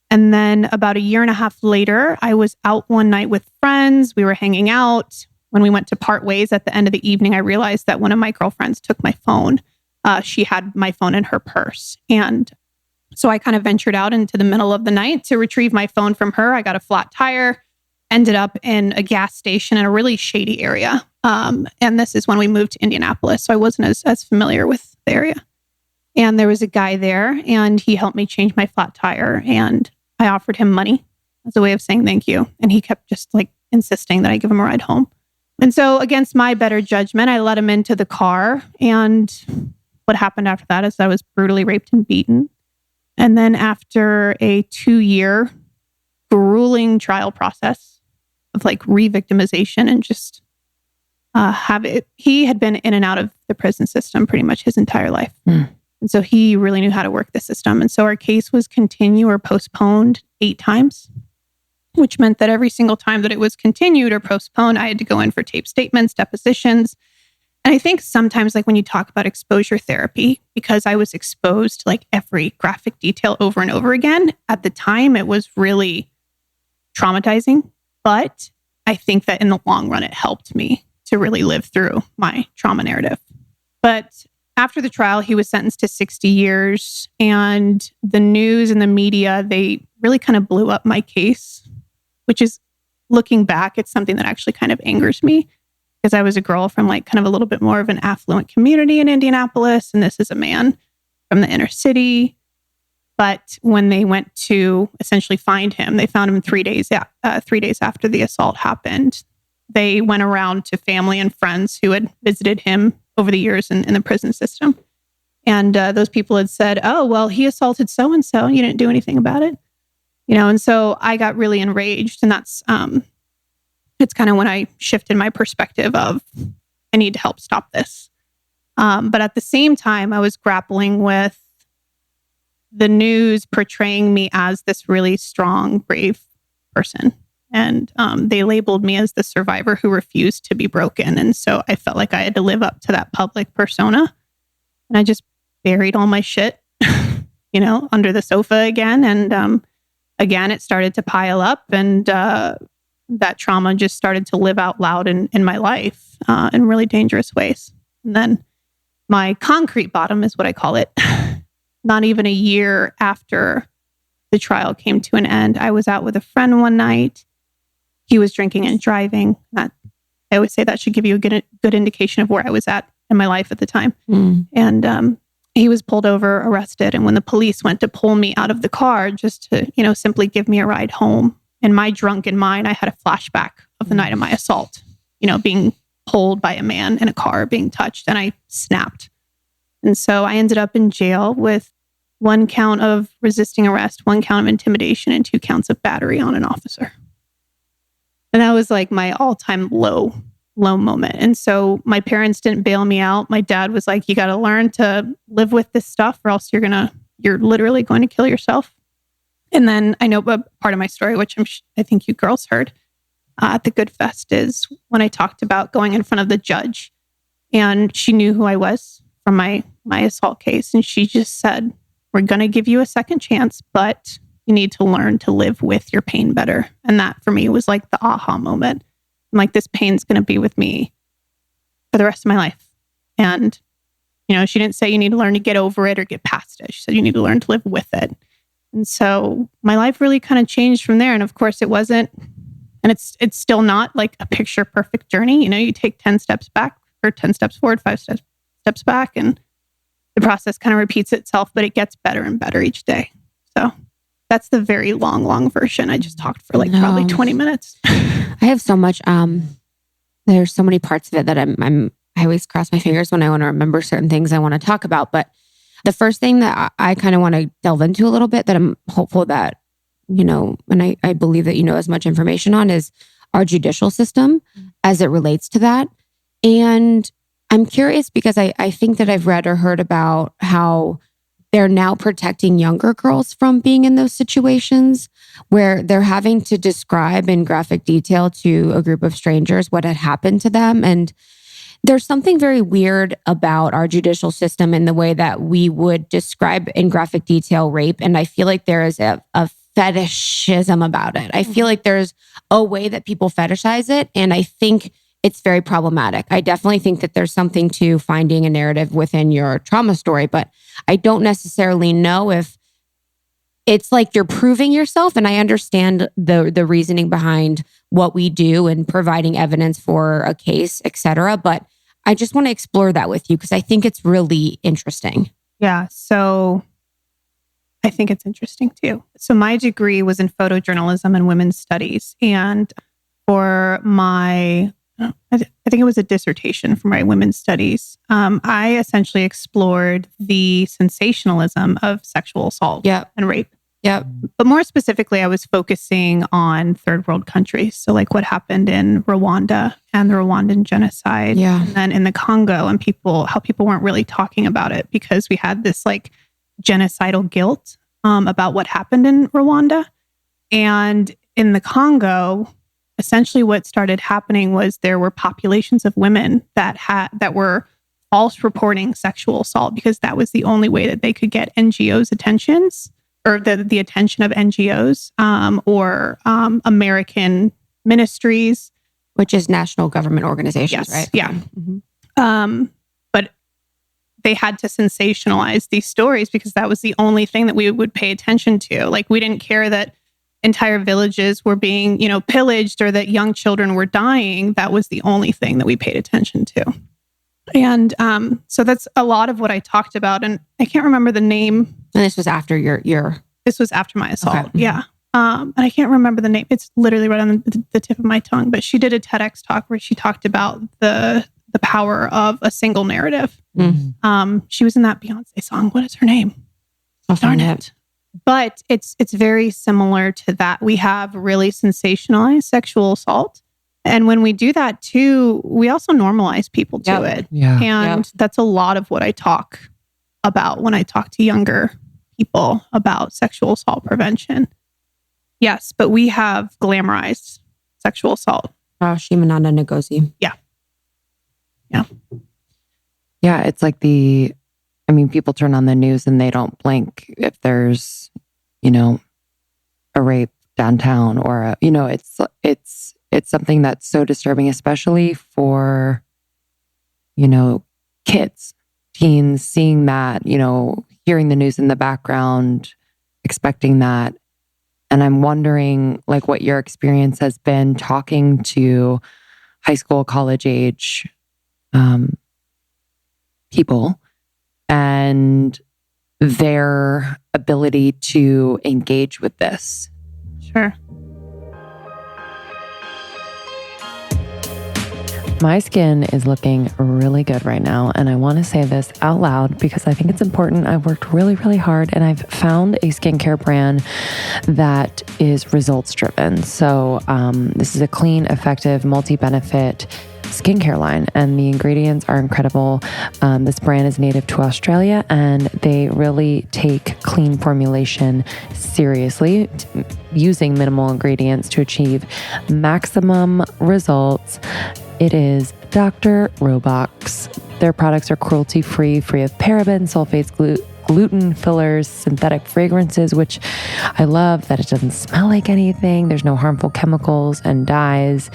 And then about a year and a half later, I was out one night with friends. We were hanging out. When we went to part ways at the end of the evening, I realized that one of my girlfriends took my phone. She had my phone in her purse. And so I kind of ventured out into the middle of the night to retrieve my phone from her. I got a flat tire, ended up in a gas station in a really shady area. And this is when we moved to Indianapolis. So I wasn't as familiar with the area. And there was a guy there and he helped me change my flat tire. And I offered him money as a way of saying thank you. And he kept just insisting that I give him a ride home. And so against my better judgment, I let him into the car. And what happened after that is I was brutally raped and beaten. And then after a 2-year grueling trial process of re-victimization and just he had been in and out of the prison system pretty much his entire life. And so he really knew how to work the system. And so our case was continue or postponed 8 times, which meant that every single time that it was continued or postponed, I had to go in for tape statements, depositions. And I think sometimes, like when you talk about exposure therapy, because I was exposed to like every graphic detail over and over again, at the time, it was really traumatizing. But I think that in the long run, it helped me to really live through my trauma narrative. But after the trial, he was sentenced to 60 years. And the news and the media, they really kind of blew up my case, which is, looking back, it's something that actually kind of angers me, because I was a girl from like kind of a little bit more of an affluent community in Indianapolis. And this is a man from the inner city. But when they went to essentially find him, they found him 3 days after the assault happened. They went around to family and friends who had visited him over the years in the prison system. And those people had said, oh, well, he assaulted so-and-so and you didn't do anything about it. And so I got really enraged. And that's, it's kind of when I shifted my perspective of, I need to help stop this. But at the same time, I was grappling with the news portraying me as this really strong, brave person. And they labeled me as the survivor who refused to be broken. And so I felt like I had to live up to that public persona. And I just buried all my shit, under the sofa again. And again, it started to pile up. And that trauma just started to live out loud in my life in really dangerous ways. And then my concrete bottom is what I call it. Not even a year after the trial came to an end, I was out with a friend one night. He was drinking and driving. I always say that should give you a good indication of where I was at in my life at the time. And he was pulled over, arrested. And when the police went to pull me out of the car just to, simply give me a ride home, in my drunken mind, I had a flashback of the night of my assault, being pulled by a man in a car, being touched, and I snapped. And so I ended up in jail with 1 count of resisting arrest, 1 count of intimidation, and 2 counts of battery on an officer. And that was like my all-time low moment. And so my parents didn't bail me out. My dad was like, you got to learn to live with this stuff or else you're literally going to kill yourself. And then I know a part of my story, which I think you girls heard at the Good Fest, is when I talked about going in front of the judge, and she knew who I was from my assault case. And she just said, we're going to give you a second chance, but you need to learn to live with your pain better. And that for me was like the aha moment. I'm like, this pain's going to be with me for the rest of my life. And, she didn't say you need to learn to get over it or get past it. She said you need to learn to live with it. And so my life really kind of changed from there. And of course it wasn't, and it's still not like a picture perfect journey. You take 10 steps back or 10 steps forward, 5 steps back, and the process kind of repeats itself, but it gets better and better each day. So that's the very long version. I just talked for probably 20 minutes. I have so much, there's so many parts of it that I always cross my fingers when I want to remember certain things I want to talk about. But the first thing that I kind of want to delve into a little bit that I'm hopeful that, and I believe that as much information on is our judicial system as it relates to that. And I'm curious because I think that I've read or heard about how they're now protecting younger girls from being in those situations where they're having to describe in graphic detail to a group of strangers what had happened to them. And there's something very weird about our judicial system in the way that we would describe in graphic detail rape. And I feel like there is a fetishism about it. I feel like there's a way that people fetishize it. And I think it's very problematic. I definitely think that there's something to finding a narrative within your trauma story, but I don't necessarily know if it's like you're proving yourself. And I understand the reasoning behind what we do and providing evidence for a case, et cetera. But I just want to explore that with you because I think it's really interesting. Yeah. So I think it's interesting too. So my degree was in photojournalism and women's studies. And for my, I think it was a dissertation for my women's studies, I essentially explored the sensationalism of sexual assault and rape. Yeah. But more specifically, I was focusing on third world countries. So like what happened in Rwanda and the Rwandan genocide. Yeah. And then in the Congo and how people weren't really talking about it because we had this like genocidal guilt about what happened in Rwanda. And in the Congo, essentially what started happening was there were populations of women that were false reporting sexual assault because that was the only way that they could get NGOs' attentions, or the attention of NGOs or American ministries. Which is national government organizations, Yes, right? yeah. Mm-hmm. But they had to sensationalize these stories because that was the only thing that we would pay attention to. Like, we didn't care that entire villages were being, pillaged or that young children were dying. That was the only thing that we paid attention to. And so that's a lot of what I talked about. And I can't remember the name. And this was after your This was after my assault. Okay. Yeah. And I can't remember the name. It's literally right on the tip of my tongue. But she did a TEDx talk where she talked about the power of a single narrative. Mm. She was in that Beyonce song. What is her name? Darn it. But it's very similar to that. We have really sensationalized sexual assault. And when we do that too, we also normalize people to it. Yeah. And that's a lot of what I talk about when I talk to younger people about sexual assault prevention. Yes, but we have glamorized sexual assault. Shimananda Ngozi. Yeah. Yeah, it's like people turn on the news and they don't blink if there's, a rape downtown or, it's something that's so disturbing, especially for, kids, teens, seeing that, hearing the news in the background, expecting that. And I'm wondering, like, what your experience has been talking to high school, college age people and their ability to engage with this. Sure. My skin is looking really good right now. And I want to say this out loud because I think it's important. I've worked really, really hard and I've found a skincare brand that is results driven. So this is a clean, effective, multi-benefit skincare line and the ingredients are incredible. This brand is native to Australia and they really take clean formulation seriously, using minimal ingredients to achieve maximum results. It is Dr. Roebuck's. Their products are cruelty-free, free of parabens, sulfates, gluten, fillers, synthetic fragrances, which I love that it doesn't smell like anything. There's no harmful chemicals and dyes.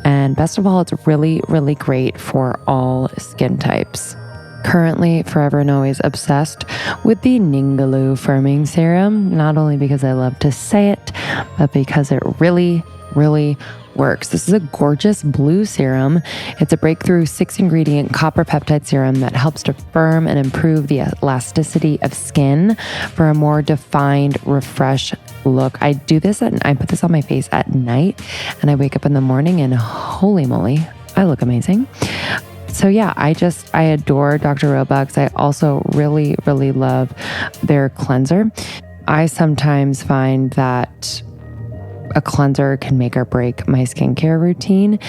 And best of all, it's really, really great for all skin types. Currently, forever and always obsessed with the Ningaloo firming serum, not only because I love to say it, but because it really, really works. This is a gorgeous blue serum. It's a breakthrough 6-ingredient copper peptide serum that helps to firm and improve the elasticity of skin for a more defined, refreshed look. I do this I put this on my face at night and I wake up in the morning and holy moly, I look amazing. So yeah, I adore Dr. Roebuck's. I also really, really love their cleanser. I sometimes find that a cleanser can make or break my skincare routine.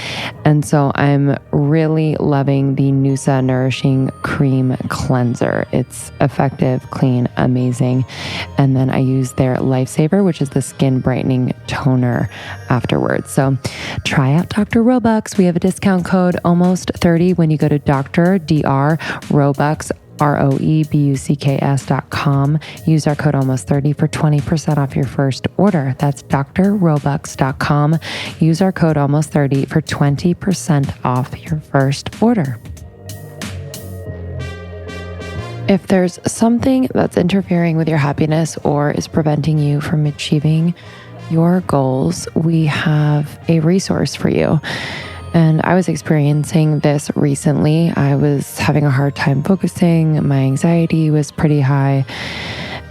And so I'm really loving the Noosa Nourishing Cream Cleanser. It's effective, clean, amazing. And then I use their Lifesaver, which is the skin brightening toner afterwards. So try out Dr. Roebuck's. We have a discount code almost30 when you go to Dr. Roebucks, ROEBUCKS.com. Use our code almost30 for 20% off your first order. That's drroebucks.com. Use our code almost30 for 20% off your first order. If there's something that's interfering with your happiness or is preventing you from achieving your goals, we have a resource for you. And I was experiencing this recently. I was having a hard time focusing. My anxiety was pretty high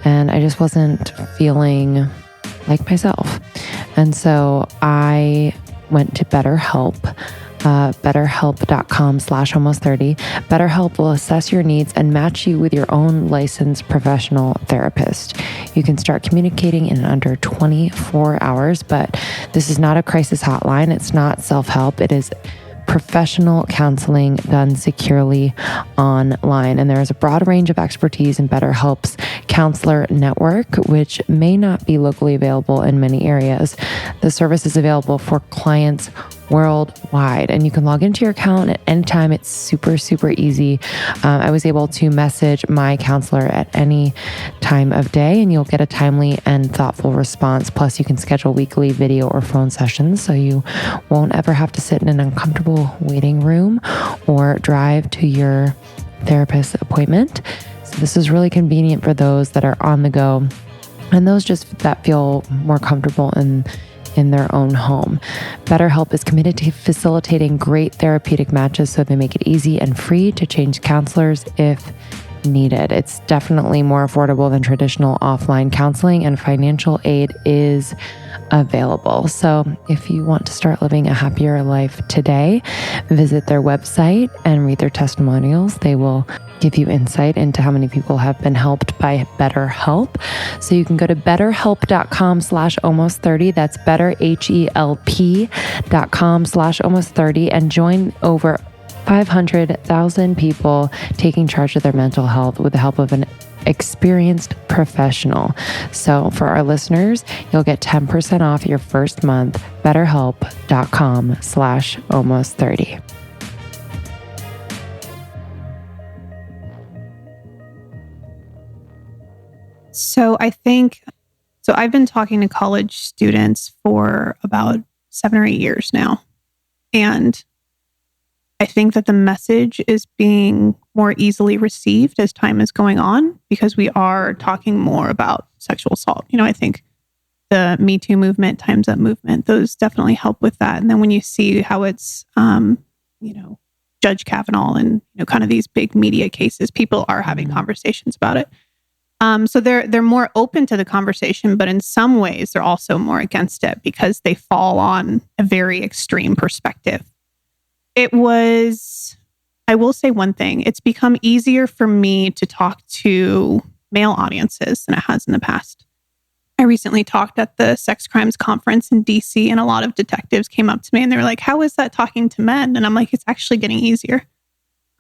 and I just wasn't feeling like myself. And so I went to BetterHelp, betterhelp.com/almost30. BetterHelp will assess your needs and match you with your own licensed professional therapist. You can start communicating in under 24 hours, but this is not a crisis hotline. It's not self-help. It is professional counseling done securely online. And there is a broad range of expertise in BetterHelp's counselor network, which may not be locally available in many areas. The service is available for clients worldwide, and you can log into your account at any time. It's super, super easy. I was able to message my counselor at any time of day, and you'll get a timely and thoughtful response. Plus, you can schedule weekly video or phone sessions, so you won't ever have to sit in an uncomfortable waiting room or drive to your therapist appointment. So this is really convenient for those that are on the go and those just that feel more comfortable in their own home. BetterHelp is committed to facilitating great therapeutic matches, so they make it easy and free to change counselors if needed. It's definitely more affordable than traditional offline counseling, and financial aid is available. So if you want to start living a happier life today, visit their website and read their testimonials. They will give you insight into how many people have been helped by BetterHelp. So you can go to betterhelp.com/almost30. That's betterhelp.com/almost30 and join over 500,000 people taking charge of their mental health with the help of an experienced professional. So for our listeners, you'll get 10% off your first month. betterhelp.com/almost30. So I've been talking to college students for about 7 or 8 years now. And I think that the message is being more easily received as time is going on because we are talking more about sexual assault. I think the Me Too movement, Time's Up movement, those definitely help with that. And then when you see how it's, Judge Kavanaugh and, kind of these big media cases, people are having conversations about it. So they're more open to the conversation, but in some ways they're also more against it because they fall on a very extreme perspective. I will say one thing, it's become easier for me to talk to male audiences than it has in the past. I recently talked at the sex crimes conference in DC, and a lot of detectives came up to me and they were like, how is that talking to men? And I'm like, it's actually getting easier.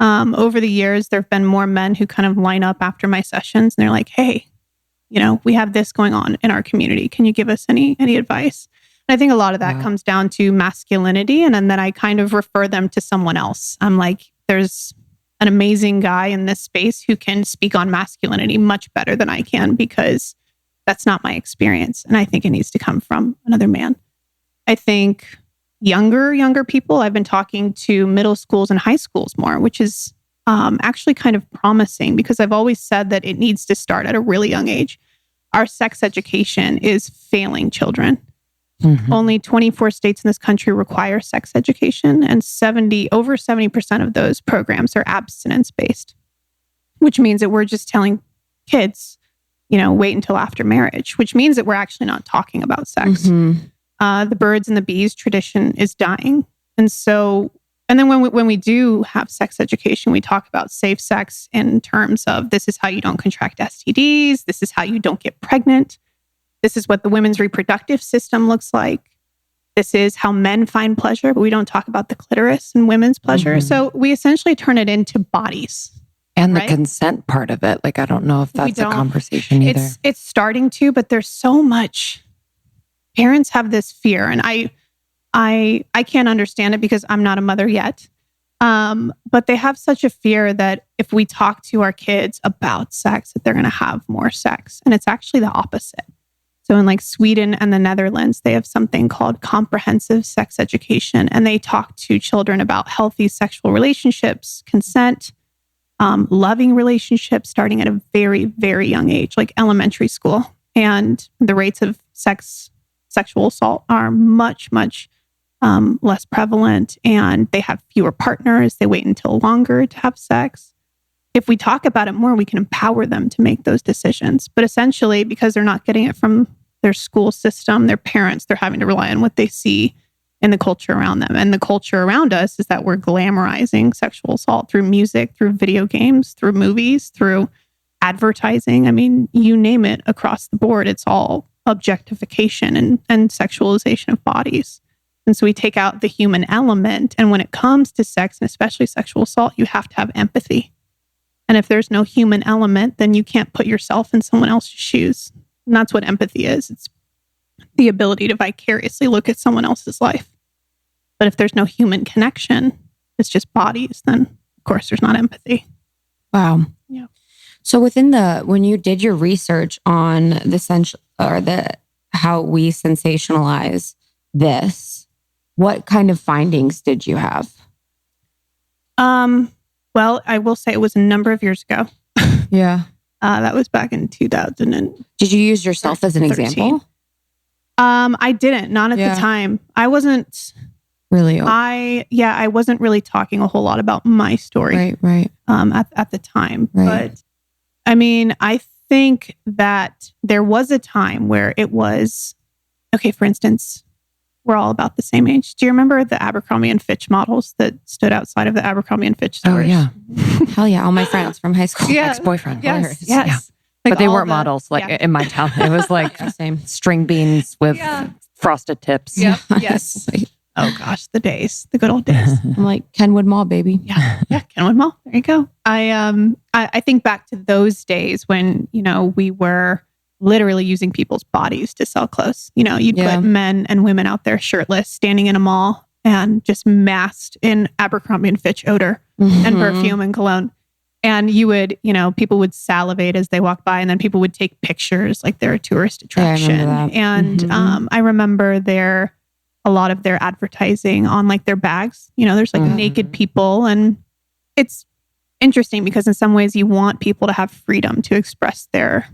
Over the years, there have been more men who kind of line up after my sessions and they're like, hey, we have this going on in our community. Can you give us any advice? And I think a lot of that comes down to masculinity. And then I kind of refer them to someone else. I'm like, there's an amazing guy in this space who can speak on masculinity much better than I can because that's not my experience. And I think it needs to come from another man. I think younger people, I've been talking to middle schools and high schools more, which is actually kind of promising because I've always said that it needs to start at a really young age. Our sex education is failing children. Mm-hmm. Only 24 states in this country require sex education, and over 70% of those programs are abstinence-based, which means that we're just telling kids, wait until after marriage, which means that we're actually not talking about sex. Mm-hmm. The birds and the bees tradition is dying. And then when we do have sex education, we talk about safe sex in terms of this is how you don't contract STDs. This is how you don't get pregnant. This is what the women's reproductive system looks like. This is how men find pleasure, but we don't talk about the clitoris and women's pleasure. Mm-hmm. So we essentially turn it into bodies. And the consent part of it. Like, I don't know if that's a conversation either. It's starting to, but there's so much. Parents have this fear, and I can't understand it because I'm not a mother yet. But they have such a fear that if we talk to our kids about sex, that they're going to have more sex. And it's actually the opposite. So in like Sweden and the Netherlands, they have something called comprehensive sex education. And they talk to children about healthy sexual relationships, consent, loving relationships starting at a very, very young age, like elementary school. And the rates of sexual assault are much, much less prevalent, and they have fewer partners. They wait until longer to have sex. If we talk about it more, we can empower them to make those decisions. But essentially, because they're not getting it from their school system, their parents, they're having to rely on what they see in the culture around them. And the culture around us is that we're glamorizing sexual assault through music, through video games, through movies, through advertising. I mean, you name it across the board. It's all objectification and sexualization of bodies. And so we take out the human element. And when it comes to sex, and especially sexual assault, you have to have empathy. And if there's no human element, then you can't put yourself in someone else's shoes. And that's what empathy is. It's the ability to vicariously look at someone else's life. But if there's no human connection, it's just bodies, then of course there's not empathy. Wow. Yeah. So when you did your research on how we sensationalize this, what kind of findings did you have? Well, I will say it was a number of years ago. Yeah. That was back in 2000. Did you use yourself as an example? I didn't, not at the time. I wasn't really. I wasn't really talking a whole lot about my story. Right. At the time. Right. But I mean, I think that there was a time where it was, okay, for instance, we're all about the same age. Do you remember the Abercrombie and Fitch models that stood outside of the Abercrombie and Fitch stores? Oh, yeah. Hell yeah. All my friends from high school. Yeah. Ex-boyfriend. Yes. Yeah. Like but they all weren't models in my town. It was like Same. string beans with frosted tips. Yep. Yes. Oh gosh, the days, the good old days. I'm like Kenwood Mall, baby. Yeah, Kenwood Mall. There you go. I think back to those days when, we were literally using people's bodies to sell clothes. You'd put men and women out there shirtless, standing in a mall and just masked in Abercrombie and Fitch odor and perfume and cologne. And you would, people would salivate as they walked by, and then people would take pictures like they're a tourist attraction. Yeah, I remember that. And I remember a lot of their advertising on like their bags. There's like naked people, and it's interesting because in some ways you want people to have freedom to express their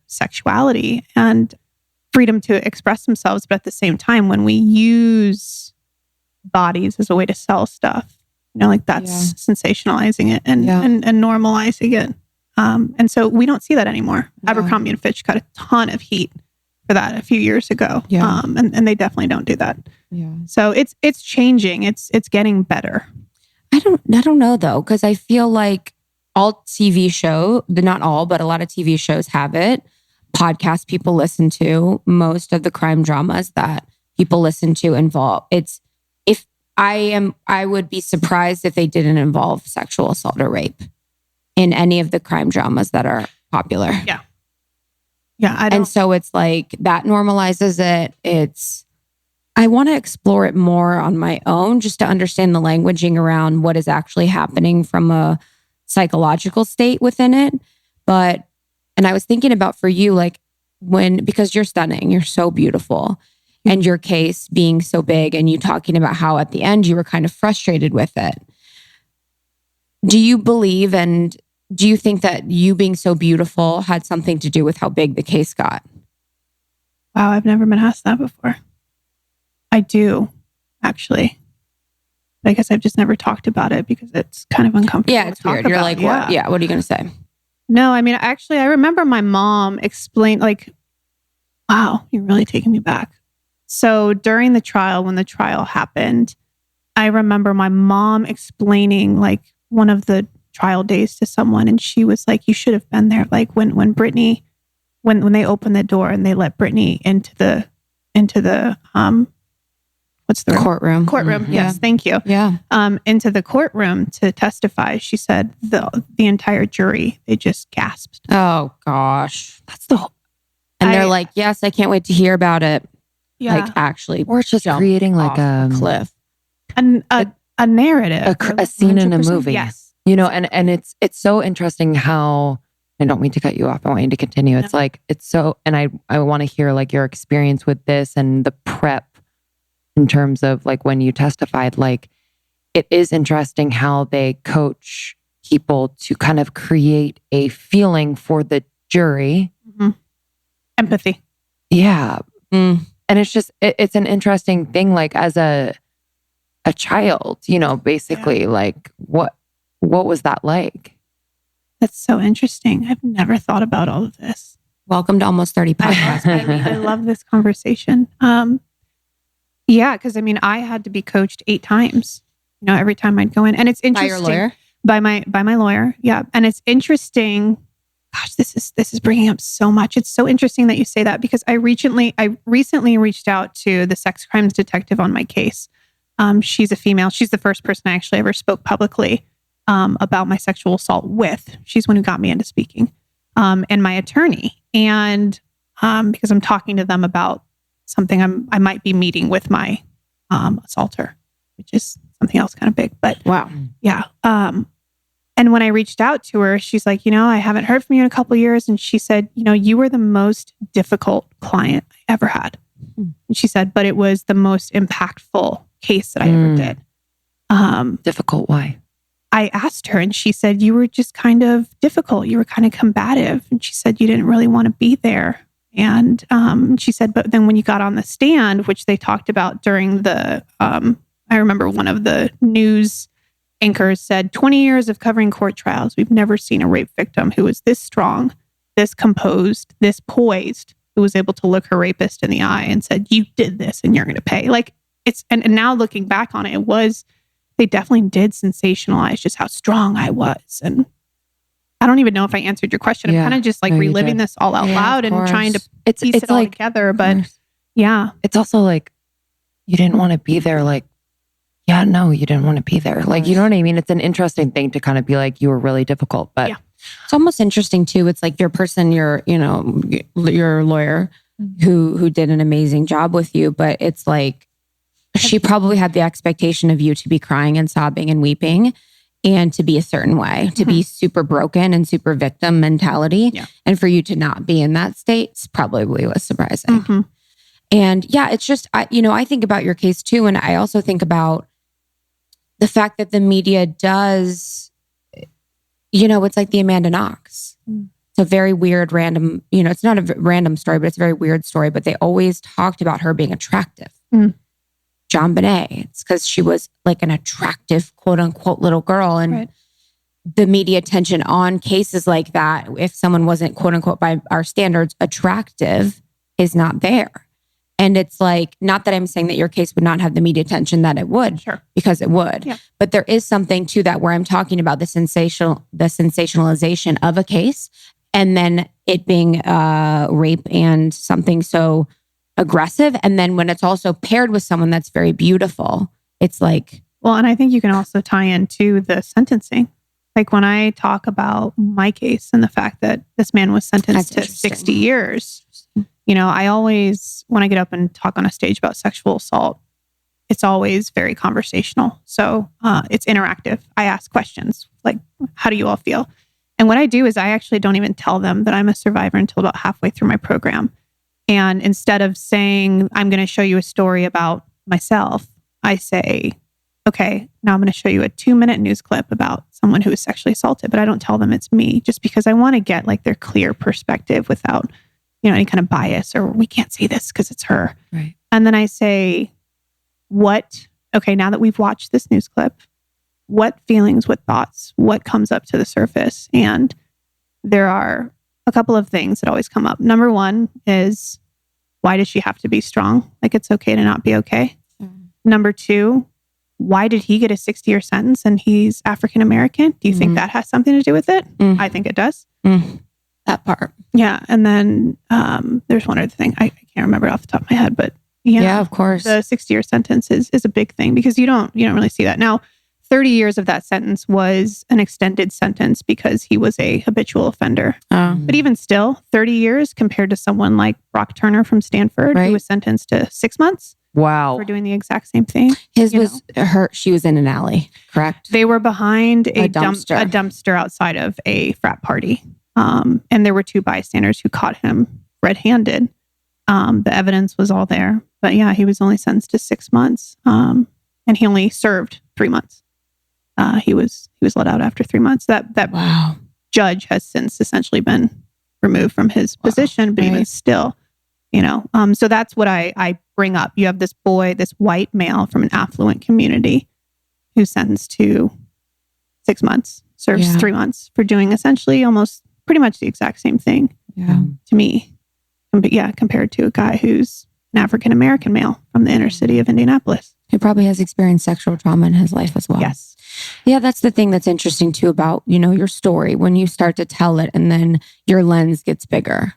sexuality and freedom to express themselves. But at the same time, when we use bodies as a way to sell stuff, like that's sensationalizing it and normalizing it. And so we don't see that anymore. Yeah. Abercrombie and Fitch got a ton of heat for that a few years ago. Yeah. And they definitely don't do that. Yeah. So it's changing. It's getting better. I don't know though, because I feel like all TV show, not all, but a lot of TV shows have it. Podcasts people listen to, most of the crime dramas that people listen to involve I would be surprised if they didn't involve sexual assault or rape in any of the crime dramas that are popular. Yeah. Yeah. And so it's like that normalizes it. I want to explore it more on my own just to understand the languaging around what is actually happening from a psychological state within it. And I was thinking about for you, like because you're stunning, you're so beautiful. And your case being so big and you talking about how at the end you were kind of frustrated with it. Do you believe and do you think that you being so beautiful had something to do with how big the case got? Wow, I've never been asked that before. I do, actually. I guess I've just never talked about it because it's kind of uncomfortable. Yeah, it's weird. You're like, what? Yeah, what are you going to say? No, I mean, actually, I remember my mom explained, like, wow, you're really taking me back. So during the trial, when the trial happened, I remember my mom explaining like one of the trial days to someone, and she was like, you should have been there. Like when Brittany, when they opened the door and they let Brittany into the what's the courtroom? Courtroom. Mm-hmm. Yes, thank you. Yeah. Into the courtroom to testify. She said the entire jury, they just gasped. Oh gosh, that's the whole. And they're like, yes, I can't wait to hear about it. Yeah. Like actually, or it's just creating like a cliff, a narrative, a scene in a movie. Yes, and it's so interesting how. I don't mean to cut you off. I want you to continue. No. It's like it's so, and I want to hear like your experience with this and the prep in terms of like when you testified. Like it is interesting how they coach people to kind of create a feeling for the jury, empathy. Yeah. And it's just, it's an interesting thing, like as a child, basically like what was that like? That's so interesting. I've never thought about all of this. Welcome to Almost 30 Podcast. I love this conversation. Yeah, because I had to be coached 8 times, every time I'd go in. And it's interesting. By your lawyer? By my lawyer. Yeah. And it's interesting. gosh, this is bringing up so much. It's so interesting that you say that because I recently reached out to the sex crimes detective on my case. She's a female. She's the first person I actually ever spoke publicly about my sexual assault with. She's one who got me into speaking, and my attorney. And because I'm talking to them about something I might be meeting with my assaulter, which is something else kind of big. But wow, yeah. And when I reached out to her, she's like, I haven't heard from you in a couple of years. And she said, you were the most difficult client I ever had. And she said, but it was the most impactful case that I ever did. Difficult, why? I asked her and she said, you were just kind of difficult. You were kind of combative. And she said, you didn't really want to be there. And she said, but then when you got on the stand, which they talked about during the, I remember one of the news anchors said, 20 years of covering court trials, we've never seen a rape victim who was this strong, this composed, this poised, who was able to look her rapist in the eye and said, you did this and you're going to pay. Like and now looking back on it, they definitely did sensationalize just how strong I was. And I don't even know if I answered your question. I'm kind of just like reliving this all out loud and trying to piece it all together. But yeah. It's also like, you didn't want to be there. Like, yeah, no, you didn't want to be there. Like, you know what I mean? It's an interesting thing to kind of be like, you were really difficult, but it's almost interesting too. It's like your lawyer who did an amazing job with you, but it's like, she probably had the expectation of you to be crying and sobbing and weeping and to be a certain way, to be super broken and super victim mentality. Yeah. And for you to not be in that state probably was surprising. And yeah, it's just, I think about your case too. And I also think about the fact that the media does, it's like the Amanda Knox. It's a very weird, random, it's not a random story, but it's a very weird story. But they always talked about her being attractive. John Bonet, it's because she was like an attractive, quote unquote, little girl. And the media attention on cases like that, if someone wasn't, quote unquote, by our standards, attractive, is not there. And it's like, not that I'm saying that your case would not have the media attention that it would, because it would. Yeah. But there is something to that where I'm talking about the sensationalization of a case, and then it being rape and something so aggressive. And then when it's also paired with someone that's very beautiful, it's like... Well, and I think you can also tie into the sentencing. Like when I talk about my case and the fact that this man was sentenced to 60 years... I always, when I get up and talk on a stage about sexual assault, it's always very conversational. So it's interactive. I ask questions like, how do you all feel? And what I do is I actually don't even tell them that I'm a survivor until about halfway through my program. And instead of saying, I'm going to show you a story about myself, I say, okay, now I'm going to show you a 2-minute news clip about someone who was sexually assaulted. But I don't tell them it's me, just because I want to get like their clear perspective without any kind of bias, or we can't say this because it's her. Right. And then I say, now that we've watched this news clip, what feelings, what thoughts, what comes up to the surface? And there are a couple of things that always come up. Number one is, why does she have to be strong? Like, it's okay to not be okay. Number two, why did he get a 60-year sentence and he's African American? Do you think that has something to do with it? I think it does. That part. Yeah. And then there's one other thing. I can't remember off the top of my head, but yeah, of course. The 60-year sentence is a big thing because you don't really see that. Now, 30 years of that sentence was an extended sentence because he was a habitual offender. But even still, 30 years compared to someone like Brock Turner from Stanford, who was sentenced to 6 months. Wow. For doing the exact same thing. She was in an alley, correct? They were behind a dumpster. dumpster outside of a frat party. And there were 2 bystanders who caught him red-handed. The evidence was all there. But yeah, he was only sentenced to 6 months. And he only served 3 months. He was let out after 3 months. That judge has since essentially been removed from his position, but even still, so that's what I bring up. You have this boy, this white male from an affluent community who's sentenced to 6 months, serves 3 months for doing essentially almost pretty much the exact same thing to me. Compared to a guy who's an African-American male from the inner city of Indianapolis. Who probably has experienced sexual trauma in his life as well. Yes. Yeah, that's the thing that's interesting too about, your story. When you start to tell it and then your lens gets bigger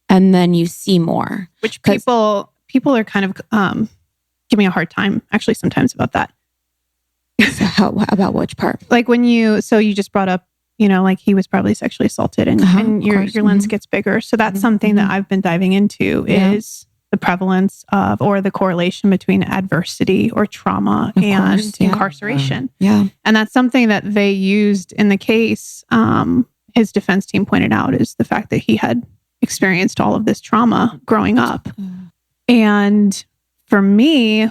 and then you see more. Which people are kind of give me a hard time actually sometimes about that. So about which part? Like when you just brought up, like he was probably sexually assaulted and your lens gets bigger. So that's something that I've been diving into is the prevalence of, or the correlation between adversity or trauma and incarceration. Yeah. And that's something that they used in the case. His defense team pointed out is the fact that he had experienced all of this trauma growing up. And for me,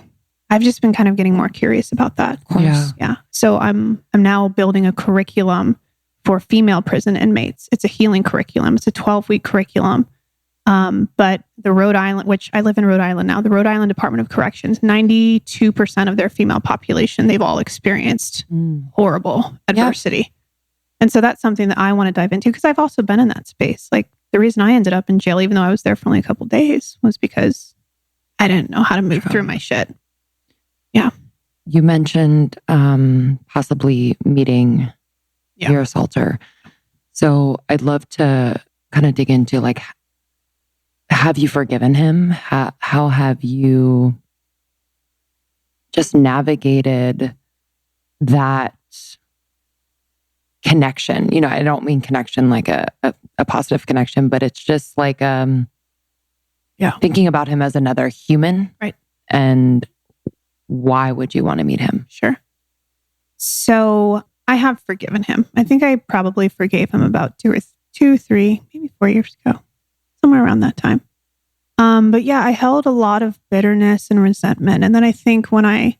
I've just been kind of getting more curious about that. Of course. Yeah. So I'm now building a curriculum for female prison inmates. It's a healing curriculum. It's a 12-week curriculum. But the Rhode Island, which I live in Rhode Island now, the Rhode Island Department of Corrections, 92% of their female population, they've all experienced horrible adversity. And so that's something that I want to dive into because I've also been in that space. Like the reason I ended up in jail, even though I was there for only a couple of days, was because I didn't know how to move through my shit. Yeah. You mentioned possibly meeting your assaulter. So I'd love to kind of dig into like, have you forgiven him? How have you just navigated that connection? I don't mean connection like a positive connection, but it's just like thinking about him as another human. Right. And why would you want to meet him? Sure. So I have forgiven him. I think I probably forgave him about 2, 3, maybe 4 years ago, somewhere around that time. But yeah, I held a lot of bitterness and resentment. And then I think when I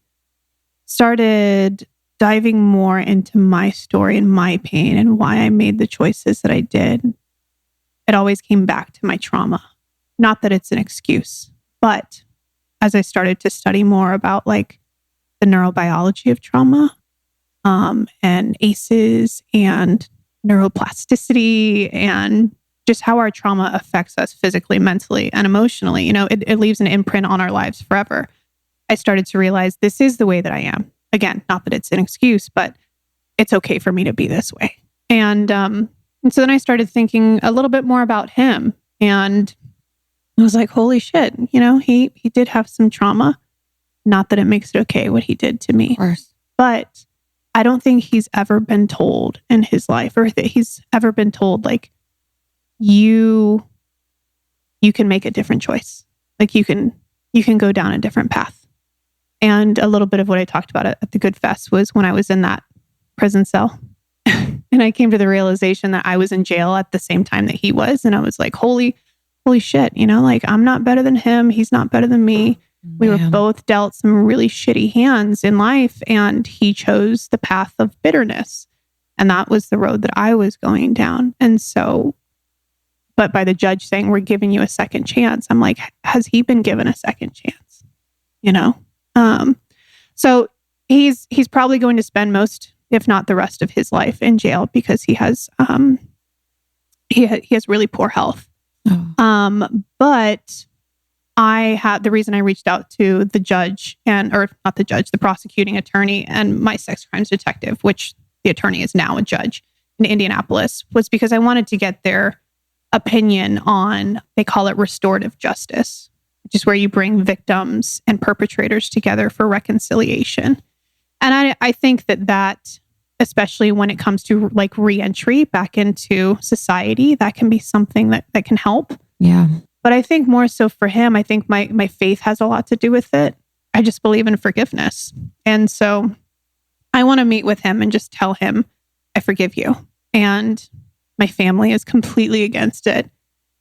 started diving more into my story and my pain and why I made the choices that I did, it always came back to my trauma. Not that it's an excuse, but as I started to study more about like the neurobiology of trauma, and ACEs and neuroplasticity and just how our trauma affects us physically, mentally, and emotionally, it leaves an imprint on our lives forever. I started to realize this is the way that I am. Again, not that it's an excuse, but it's okay for me to be this way. And so then I started thinking a little bit more about him, and I was like, holy shit, he did have some trauma. Not that it makes it okay what he did to me. Of course. But I don't think he's ever been told in his life, or that he's ever been told like, you can make a different choice. Like you can go down a different path. And a little bit of what I talked about at the Good Fest was when I was in that prison cell and I came to the realization that I was in jail at the same time that he was. And I was like, holy shit, like I'm not better than him. He's not better than me. We were both dealt some really shitty hands in life, and he chose the path of bitterness. And that was the road that I was going down. And so, but by the judge saying, we're giving you a second chance, I'm like, has he been given a second chance? So he's probably going to spend most, if not the rest of his life in jail because he has really poor health. But the reason I reached out to the judge the prosecuting attorney and my sex crimes detective, which the attorney is now a judge in Indianapolis, was because I wanted to get their opinion on, they call it restorative justice, which is where you bring victims and perpetrators together for reconciliation. And I think that, especially when it comes to like reentry back into society, that can be something that can help. Yeah. But I think more so for him, I think my faith has a lot to do with it. I just believe in forgiveness. And so I want to meet with him and just tell him, I forgive you. And my family is completely against it.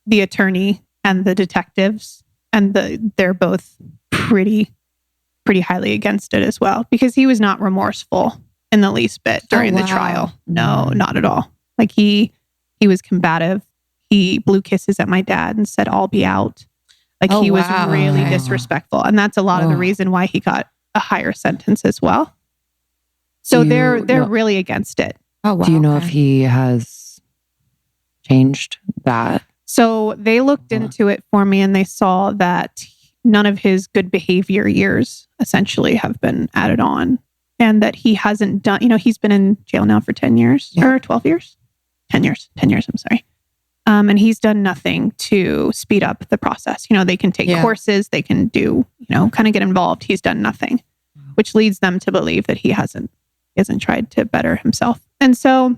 The attorney and the detectives, and they're both pretty highly against it as well, because he was not remorseful in the least bit during the trial. No, not at all. Like he was combative. He blew kisses at my dad and said, I'll be out. Like he was really disrespectful. And that's a lot of the reason why he got a higher sentence as well. So they're really against it. Oh, wow. Do you know if he has changed that? So they looked into it for me and they saw that none of his good behavior years essentially have been added on. and that he hasn't done, he's been in jail now for 10 years or 12 years, 10 years, I'm sorry. And he's done nothing to speed up the process. They can take courses, they can do, kind of get involved. He's done nothing, which leads them to believe that he hasn't tried to better himself. And so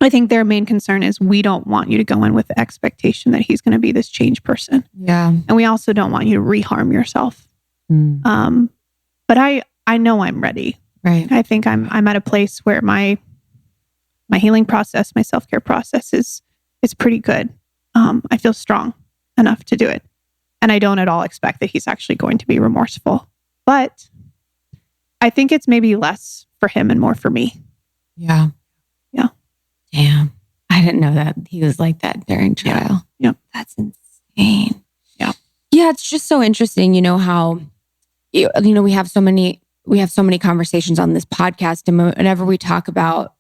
I think their main concern is we don't want you to go in with the expectation that he's going to be this changed person. Yeah. And we also don't want you to reharm yourself. But I know I'm ready. Right. I think I'm at a place where my healing process, my self-care process is pretty good. I feel strong enough to do it. And I don't at all expect that he's actually going to be remorseful. But I think it's maybe less for him and more for me. Yeah. Yeah. Damn. I didn't know that he was like that during trial. Yeah. That's insane. Yeah. Yeah. It's just so interesting, how, we have so many conversations on this podcast, and whenever we talk about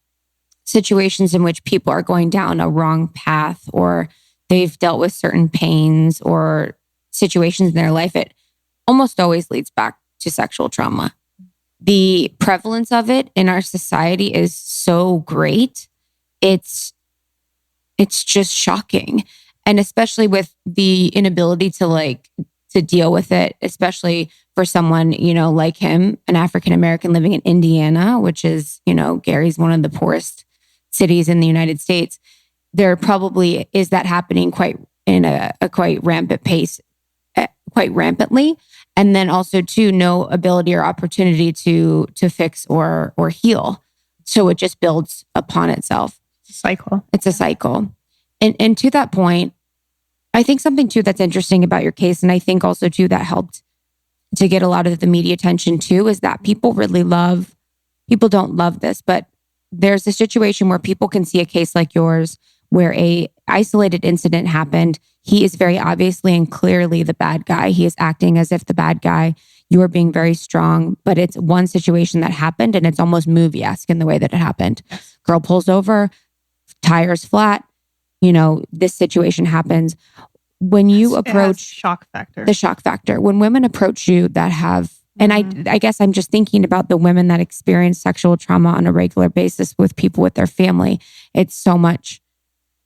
situations in which people are going down a wrong path, or they've dealt with certain pains or situations in their life, it almost always leads back to sexual trauma. The prevalence of it in our society is so great. It's just shocking. And especially with the inability to deal with it, especially for someone, like him, an African-American living in Indiana, which is, Gary's one of the poorest cities in the United States. There probably is that happening quite rampant pace, quite rampantly. And then also too, no ability or opportunity to fix or heal. So it just builds upon itself. It's a cycle. And to that point, I think something too that's interesting about your case, and I think also too that helped to get a lot of the media attention too, is that people don't love this, but there's a situation where people can see a case like yours where a isolated incident happened. He is very obviously and clearly the bad guy. He is acting as if the bad guy. You are being very strong, but it's one situation that happened and it's almost movie-esque in the way that it happened. Girl pulls over, tires flat, this situation happens. When you approach the shock factor, when women approach you that have, and I guess I'm just thinking about the women that experience sexual trauma on a regular basis with people with their family. It's so much,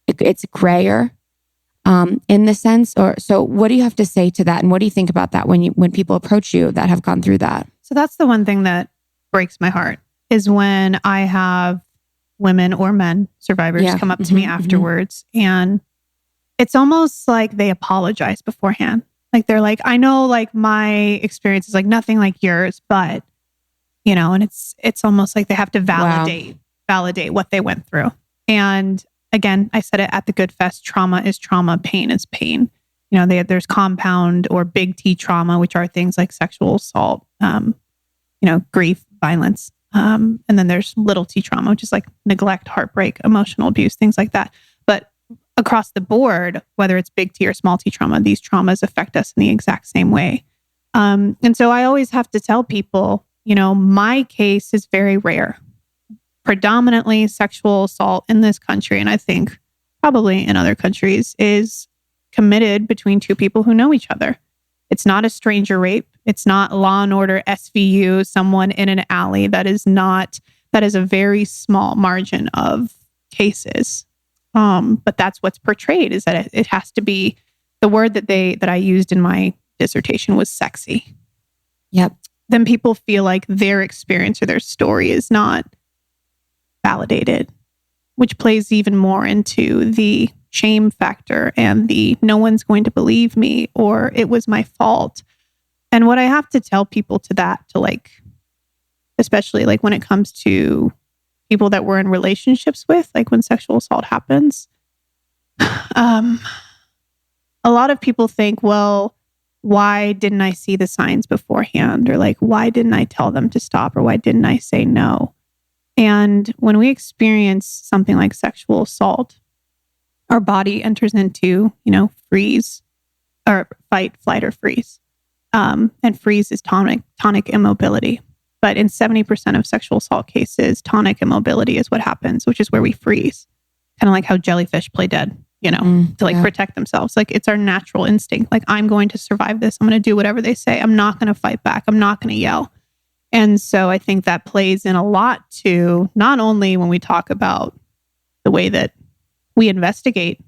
it's grayer in the sense, so what do you have to say to that? And what do you think about that when people approach you that have gone through that? So that's the one thing that breaks my heart is when I have women or men, survivors, come up to me afterwards, and it's almost like they apologize beforehand. Like they're like, I know my experience is nothing like yours, but and it's almost like they have to validate what they went through. And again, I said it at the Good Fest, trauma is trauma, pain is pain. There's compound or big T trauma, which are things like sexual assault, grief, violence. And then there's little T trauma, which is like neglect, heartbreak, emotional abuse, things like that. But across the board, whether it's big T or small T trauma, these traumas affect us in the exact same way. And so I always have to tell people, my case is very rare. Predominantly sexual assault in this country, and I think probably in other countries, is committed between two people who know each other. It's not a stranger rape. It's not Law and Order SVU, someone in an alley. That is a very small margin of cases. But that's what's portrayed, is that it has to be, the word that I used in my dissertation was sexy. Yep. Then people feel like their experience or their story is not validated, which plays even more into the shame factor and the no one's going to believe me or it was my fault. And what I have to tell people to that, especially when it comes to people that we're in relationships with, when sexual assault happens, a lot of people think, well, why didn't I see the signs beforehand? Or why didn't I tell them to stop? Or why didn't I say no? And when we experience something like sexual assault, our body enters into, freeze or fight, flight, or freeze. And freeze is tonic immobility. But in 70% of sexual assault cases, tonic immobility is what happens, which is where we freeze. Kind of like how jellyfish play dead, to protect themselves. It's our natural instinct. I'm going to survive this. I'm going to do whatever they say. I'm not going to fight back. I'm not going to yell. And so I think that plays in a lot to not only when we talk about the way that we investigate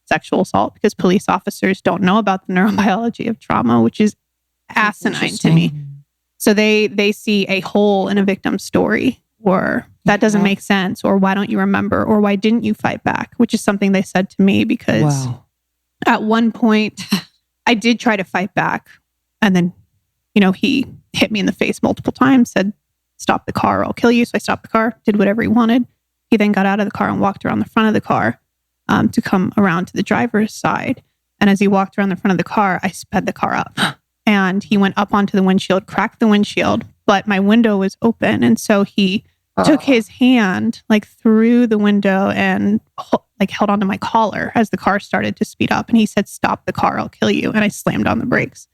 sexual assault, because police officers don't know about the neurobiology of trauma, which is asinine to me. So they see a hole in a victim's story, or that doesn't make sense, or why don't you remember, or why didn't you fight back, which is something they said to me because at one point I did try to fight back, and then, he hit me in the face multiple times, said, "Stop the car or I'll kill you." So I stopped the car, did whatever he wanted. He then got out of the car and walked around the front of the car to come around to the driver's side. And as he walked around the front of the car, I sped the car up. And he went up onto the windshield, cracked the windshield, but my window was open. And so he took his hand through the window and held onto my collar as the car started to speed up. And he said, "Stop the car, I'll kill you." And I slammed on the brakes.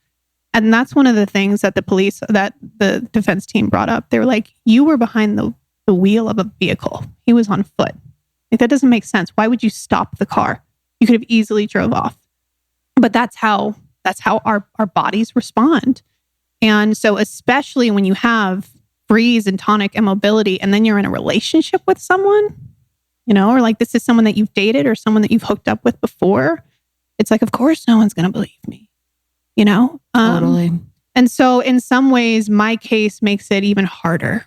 And that's one of the things that the defense team brought up. They were like, "You were behind the wheel of a vehicle. He was on foot. That doesn't make sense. Why would you stop the car? You could have easily drove off." But that's how our bodies respond. And so especially when you have freeze and tonic immobility, and then you're in a relationship with someone, or this is someone that you've dated or someone that you've hooked up with before, it's like, of course no one's going to believe me, Totally. And so in some ways, my case makes it even harder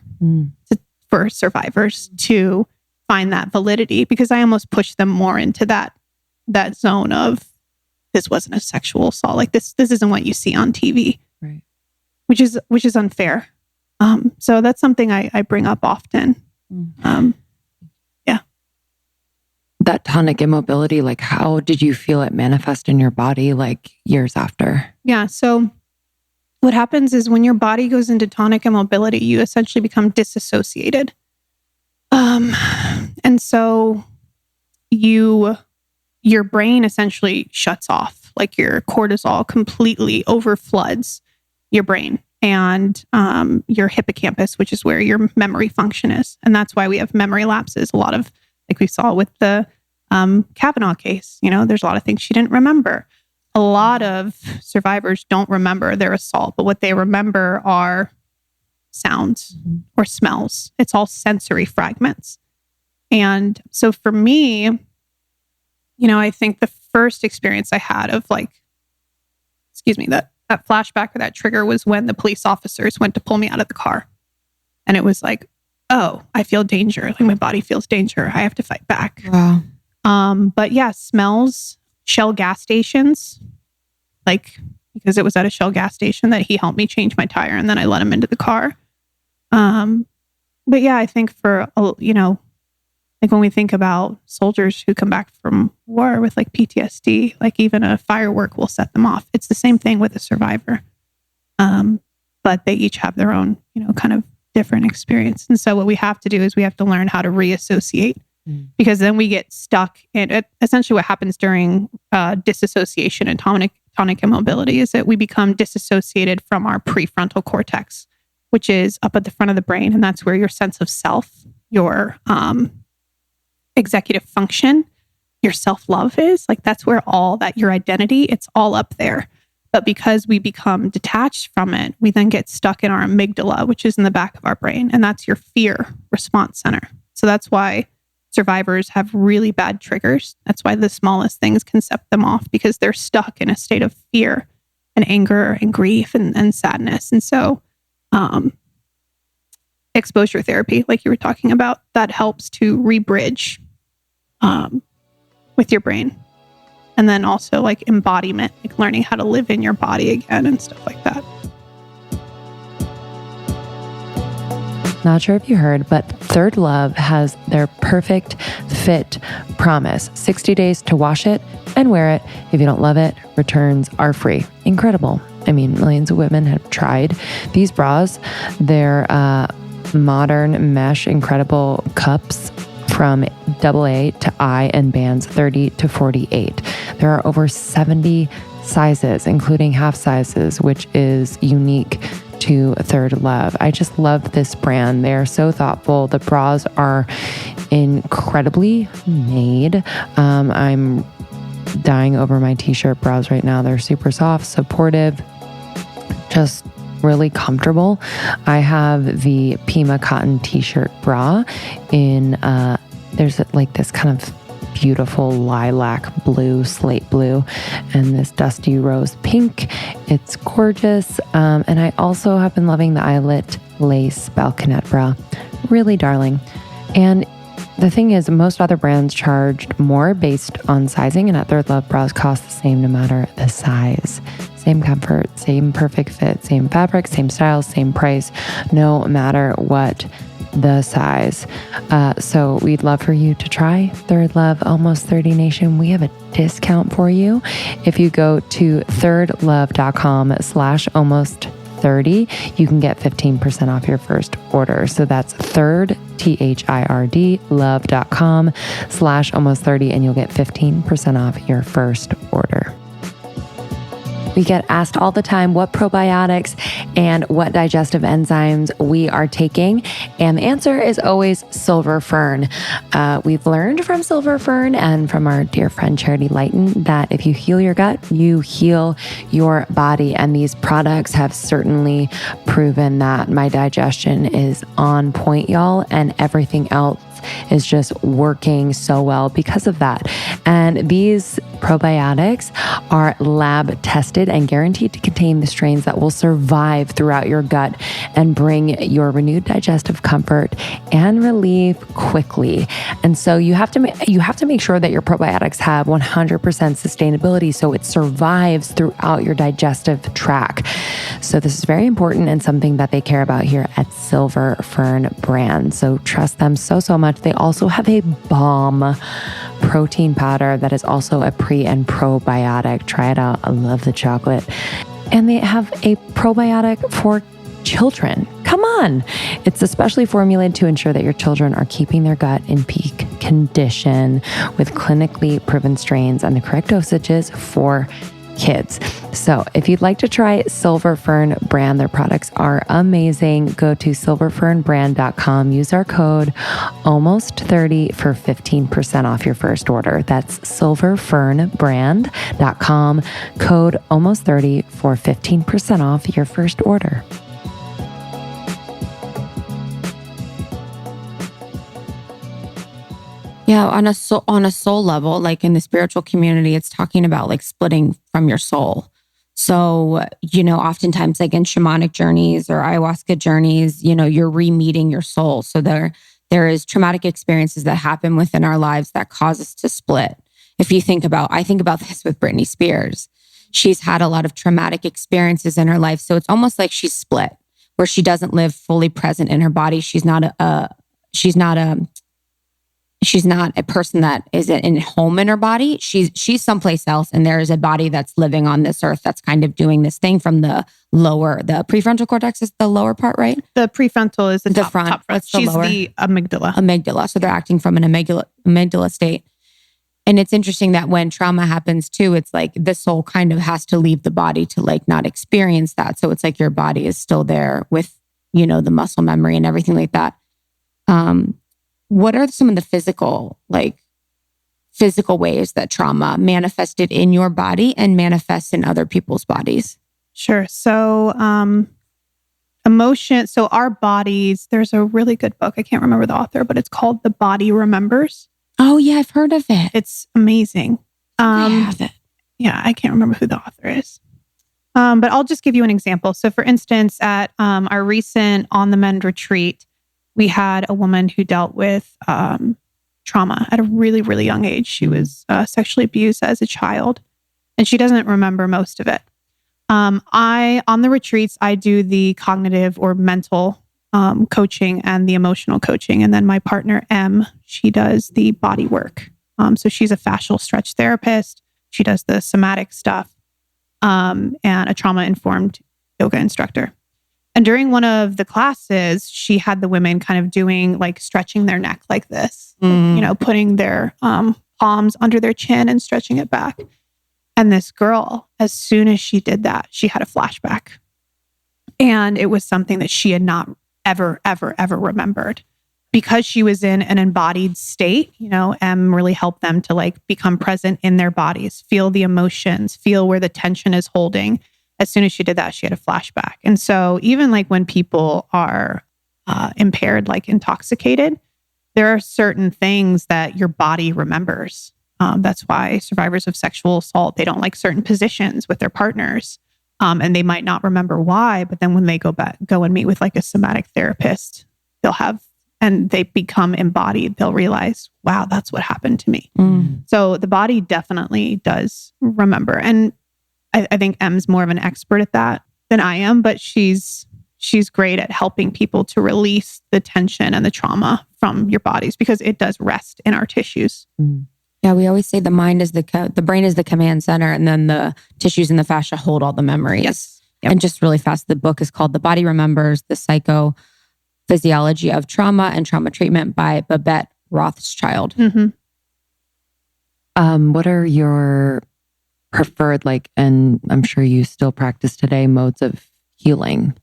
for survivors to find that validity, because I almost push them more into that zone of, this wasn't a sexual assault. This isn't what you see on TV, right? Which is unfair. So that's something I bring up often. That tonic immobility, how did you feel it manifest in your body years after? Yeah. So what happens is when your body goes into tonic immobility, you essentially become disassociated. And so your brain essentially shuts off, your cortisol completely overfloods your brain and your hippocampus, which is where your memory function is. And that's why we have memory lapses. A lot of, we saw with the Kavanaugh case, there's a lot of things she didn't remember. A lot of survivors don't remember their assault, but what they remember are sounds or smells. It's all sensory fragments. And so for me, I think the first experience I had of that flashback or that trigger was when the police officers went to pull me out of the car. And it was like, oh, I feel danger. My body feels danger. I have to fight back. Wow. But yeah, smells, Shell gas stations, because it was at a Shell gas station that he helped me change my tire, and then I let him into the car. But yeah, I think for, when we think about soldiers who come back from war with PTSD, even a firework will set them off. It's the same thing with a survivor. But they each have their own, kind of different experience. And so what we have to do is we have to learn how to reassociate, because then we get stuck in it. Essentially what happens during disassociation and tonic immobility is that we become disassociated from our prefrontal cortex, which is up at the front of the brain. And that's where your sense of self, your executive function, your self-love is. That's where all that, your identity, it's all up there. But because we become detached from it, we then get stuck in our amygdala, which is in the back of our brain. And that's your fear response center. So that's why survivors have really bad triggers. That's why the smallest things can set them off, because they're stuck in a state of fear and anger and grief and sadness. And so exposure therapy, like you were talking about, that helps to rebridge with your brain. And then also embodiment, learning how to live in your body again and stuff like that. Not sure if you heard, but Third Love has their perfect fit promise. 60 days to wash it and wear it. If you don't love it, returns are free. Incredible. Millions of women have tried these bras. They're modern mesh, incredible cups from AA to I and bands 30 to 48. There are over 70 sizes, including half sizes, which is unique to Third Love. I just love this brand. They are so thoughtful. The bras are incredibly made. I'm dying over my t-shirt bras right now. They're super soft, supportive, just really comfortable. I have the Pima cotton t-shirt bra in, there's like this kind of beautiful lilac blue, slate blue, and this dusty rose pink. It's gorgeous. And I also have been loving the eyelet lace balconette bra. Really darling. And the thing is, most other brands charged more based on sizing, and at Third Love, bras cost the same no matter the size. Same comfort, same perfect fit, same fabric, same style, same price, no matter what the size. So we'd love for you to try Third Love Almost 30 Nation. We have a discount for you. If you go to thirdlove.com/almost30, you can get 15% off your first order. So that's THIRD love.com/almost30, and you'll get 15% off your first order. We get asked all the time what probiotics and what digestive enzymes we are taking. And the answer is always silver fern. We've learned from silver fern and from our dear friend Charity Lighton that if you heal your gut, you heal your body. And these products have certainly proven that my digestion is on point, y'all, and everything else is just working so well because of that. And these probiotics are lab tested and guaranteed to contain the strains that will survive throughout your gut and bring your renewed digestive comfort and relief quickly. And so you have to make sure that your probiotics have 100% sustainability so it survives throughout your digestive tract. So this is very important and something that they care about here at Silver Fern brand. So trust them so much. They also have a bomb protein powder that is also a pre and probiotic. Try it out. I love the chocolate. And they have a probiotic for children. Come on. It's especially formulated to ensure that your children are keeping their gut in peak condition with clinically proven strains and the correct dosages for kids. So if you'd like to try Silver Fern brand, their products are amazing. Go to silverfernbrand.com, use our code almost30 for 15% off your first order. That's silverfernbrand.com, code almost30 for 15% off your first order. Yeah, on a soul level, like in the spiritual community, it's talking about like splitting from your soul. So, oftentimes like in shamanic journeys or ayahuasca journeys, you're re-meeting your soul. So there is traumatic experiences that happen within our lives that cause us to split. If you I think about this with Brittany Spears. She's had a lot of traumatic experiences in her life. So it's almost like she's split, where she doesn't live fully present in her body. She's not a person that is in home in her body. She's someplace else, and there is a body that's living on this earth that's kind of doing this thing from the prefrontal cortex is the lower part, right? The prefrontal is the top front. She's the amygdala. So they're acting from an amygdala state. And it's interesting that when trauma happens too, it's like the soul kind of has to leave the body to like not experience that. So it's like your body is still there with, the muscle memory and everything like that. What are some of the physical ways that trauma manifested in your body and manifests in other people's bodies? Sure. So, emotion. So our bodies, there's a really good book. I can't remember the author, but it's called The Body Remembers. Oh yeah. I've heard of it. It's amazing. I have it. Yeah. I can't remember who the author is. But I'll just give you an example. So for instance, at our recent On the Mend retreat, we had a woman who dealt with trauma at a really, really young age. She was sexually abused as a child, and she doesn't remember most of it. On the retreats, I do the cognitive or mental coaching and the emotional coaching. And then my partner, M, she does the body work. So she's a fascial stretch therapist. She does the somatic stuff and a trauma-informed yoga instructor. And during one of the classes, she had the women kind of doing like stretching their neck like this, putting their palms under their chin and stretching it back. And this girl, as soon as she did that, she had a flashback. And it was something that she had not ever remembered. Because she was in an embodied state, M really helped them to like become present in their bodies, feel the emotions, feel where the tension is holding. as soon as she did that, she had a flashback. And so even like when people are impaired, like intoxicated, there are certain things that your body remembers. That's why survivors of sexual assault, they don't like certain positions with their partners. And they might not remember why, but then when they go and meet with like a somatic therapist, and they become embodied, they'll realize, wow, that's what happened to me. So the body definitely does remember. And I think Em's more of an expert at that than I am, but she's great at helping people to release the tension and the trauma from your bodies, because it does rest in our tissues. Yeah, we always say the brain is the command center, and then the tissues and the fascia hold all the memories. Yes. Yep. And just really fast, the book is called The Body Remembers, The Psychophysiology of Trauma and Trauma Treatment by Babette Rothschild. What are your preferred, and I'm sure you still practice today, modes of healing?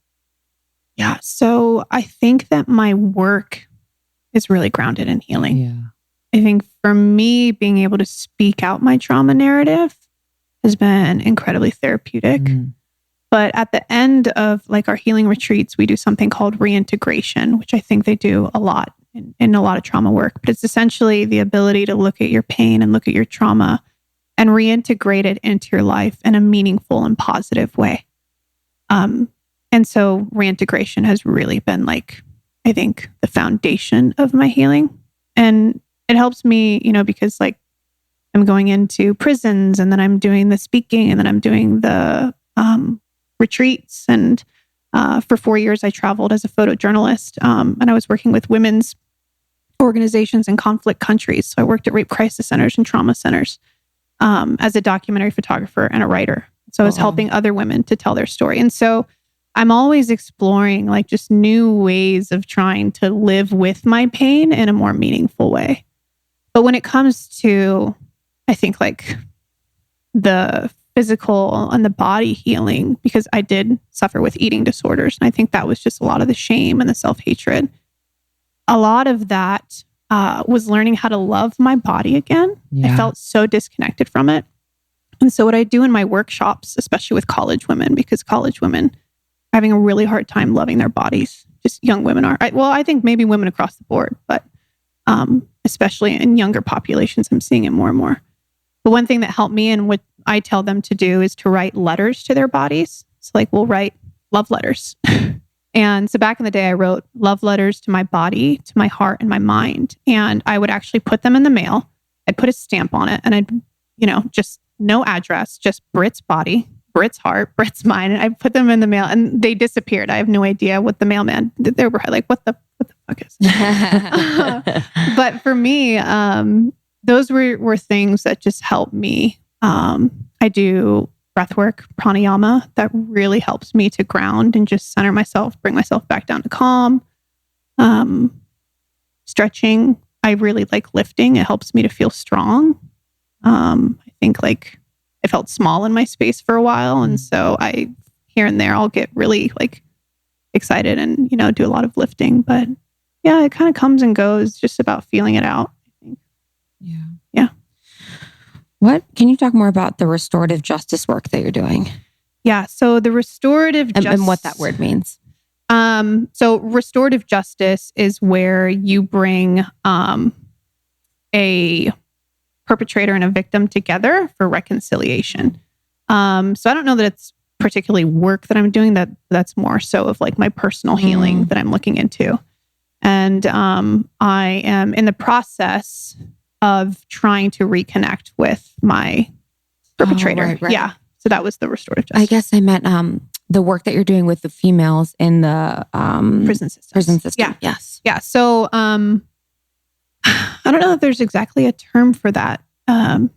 Yeah. So I think that my work is really grounded in healing. Yeah. I think for me, being able to speak out my trauma narrative has been incredibly therapeutic. But at the end of like our healing retreats, we do something called reintegration, which I think they do a lot in a lot of trauma work. But it's essentially the ability to look at your pain and look at your trauma and reintegrate it into your life in a meaningful and positive way. And so reintegration has really been like, I think, the foundation of my healing. And it helps me, because like I'm going into prisons, and then I'm doing the speaking, and then I'm doing the retreats. And for 4 years, I traveled as a photojournalist, and I was working with women's organizations in conflict countries. So I worked at rape crisis centers and trauma centers as a documentary photographer and a writer. So I was helping other women to tell their story. And so I'm always exploring like just new ways of trying to live with my pain in a more meaningful way. But when it comes to, I think like the physical and the body healing, because I did suffer with eating disorders. And I think that was just a lot of the shame and the self-hatred. A lot of that was learning how to love my body again. Yeah. I felt so disconnected from it. And so what I do in my workshops, especially with college women, because college women are having a really hard time loving their bodies. Just young women are. I think maybe women across the board, but especially in younger populations, I'm seeing it more and more. But one thing that helped me and what I tell them to do is to write letters to their bodies. So like we'll write love letters. And so back in the day, I wrote love letters to my body, to my heart, and my mind. And I would actually put them in the mail. I'd put a stamp on it, and I'd, just no address, just Britt's body, Britt's heart, Britt's mind. And I put them in the mail, and they disappeared. I have no idea what the mailman, they were like, what the fuck is this? But for me, those were things that just helped me. I do breathwork, pranayama, that really helps me to ground and just center myself, bring myself back down to calm. Stretching, I really like lifting. It helps me to feel strong. I think like I felt small in my space for a while. And so here and there, I'll get really like excited and, do a lot of lifting. But yeah, it kind of comes and goes, just about feeling it out, I think. Yeah. What can you talk more about the restorative justice work that you're doing? Yeah. So the restorative justice and what that word means. So restorative justice is where you bring a perpetrator and a victim together for reconciliation. So I don't know that it's particularly work that I'm doing, that's more so of like my personal healing that I'm looking into. And I am in the process of trying to reconnect with my perpetrator. Right. Yeah. So that was the restorative justice. I guess I meant the work that you're doing with the females in the prison system. Yeah. Yes. Yeah. So I don't know if there's exactly a term for that, but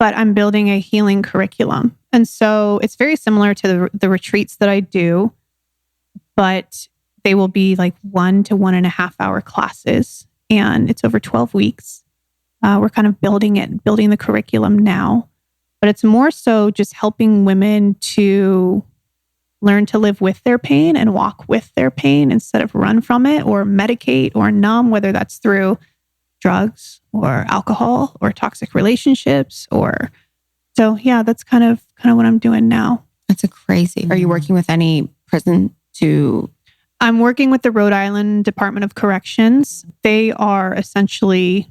I'm building a healing curriculum. And so it's very similar to the retreats that I do, but they will be like 1 to 1.5 hour classes, and it's over 12 weeks. We're kind of building the curriculum now, but it's more so just helping women to learn to live with their pain and walk with their pain instead of run from it or medicate or numb, whether that's through drugs or alcohol or toxic relationships so yeah, that's kind of what I'm doing now. That's a crazy. Are you working with any prison to... I'm working with the Rhode Island Department of Corrections. They are essentially,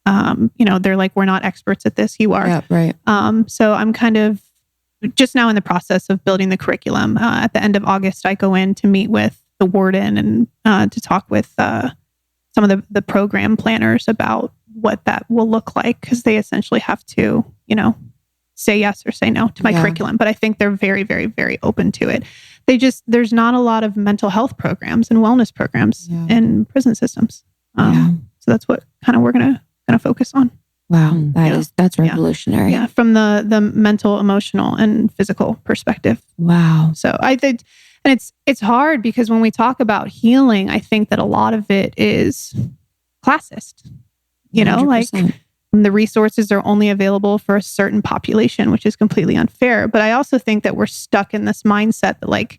they're like, we're not experts at this. You are. Yeah, right. So I'm kind of just now in the process of building the curriculum. At the end of August, I go in to meet with the warden and to talk with some of the program planners about what that will look like, because they essentially have to, say yes or say no to my curriculum. But I think they're very, very, very open to it. There's not a lot of mental health programs and wellness programs in prison systems. So that's what kind of we're gonna focus on. Wow, that's revolutionary. Yeah, from the mental, emotional, and physical perspective. Wow. So I think, and it's hard because when we talk about healing, I think that a lot of it is classist. 100%. Like the resources are only available for a certain population, which is completely unfair. But I also think that we're stuck in this mindset that like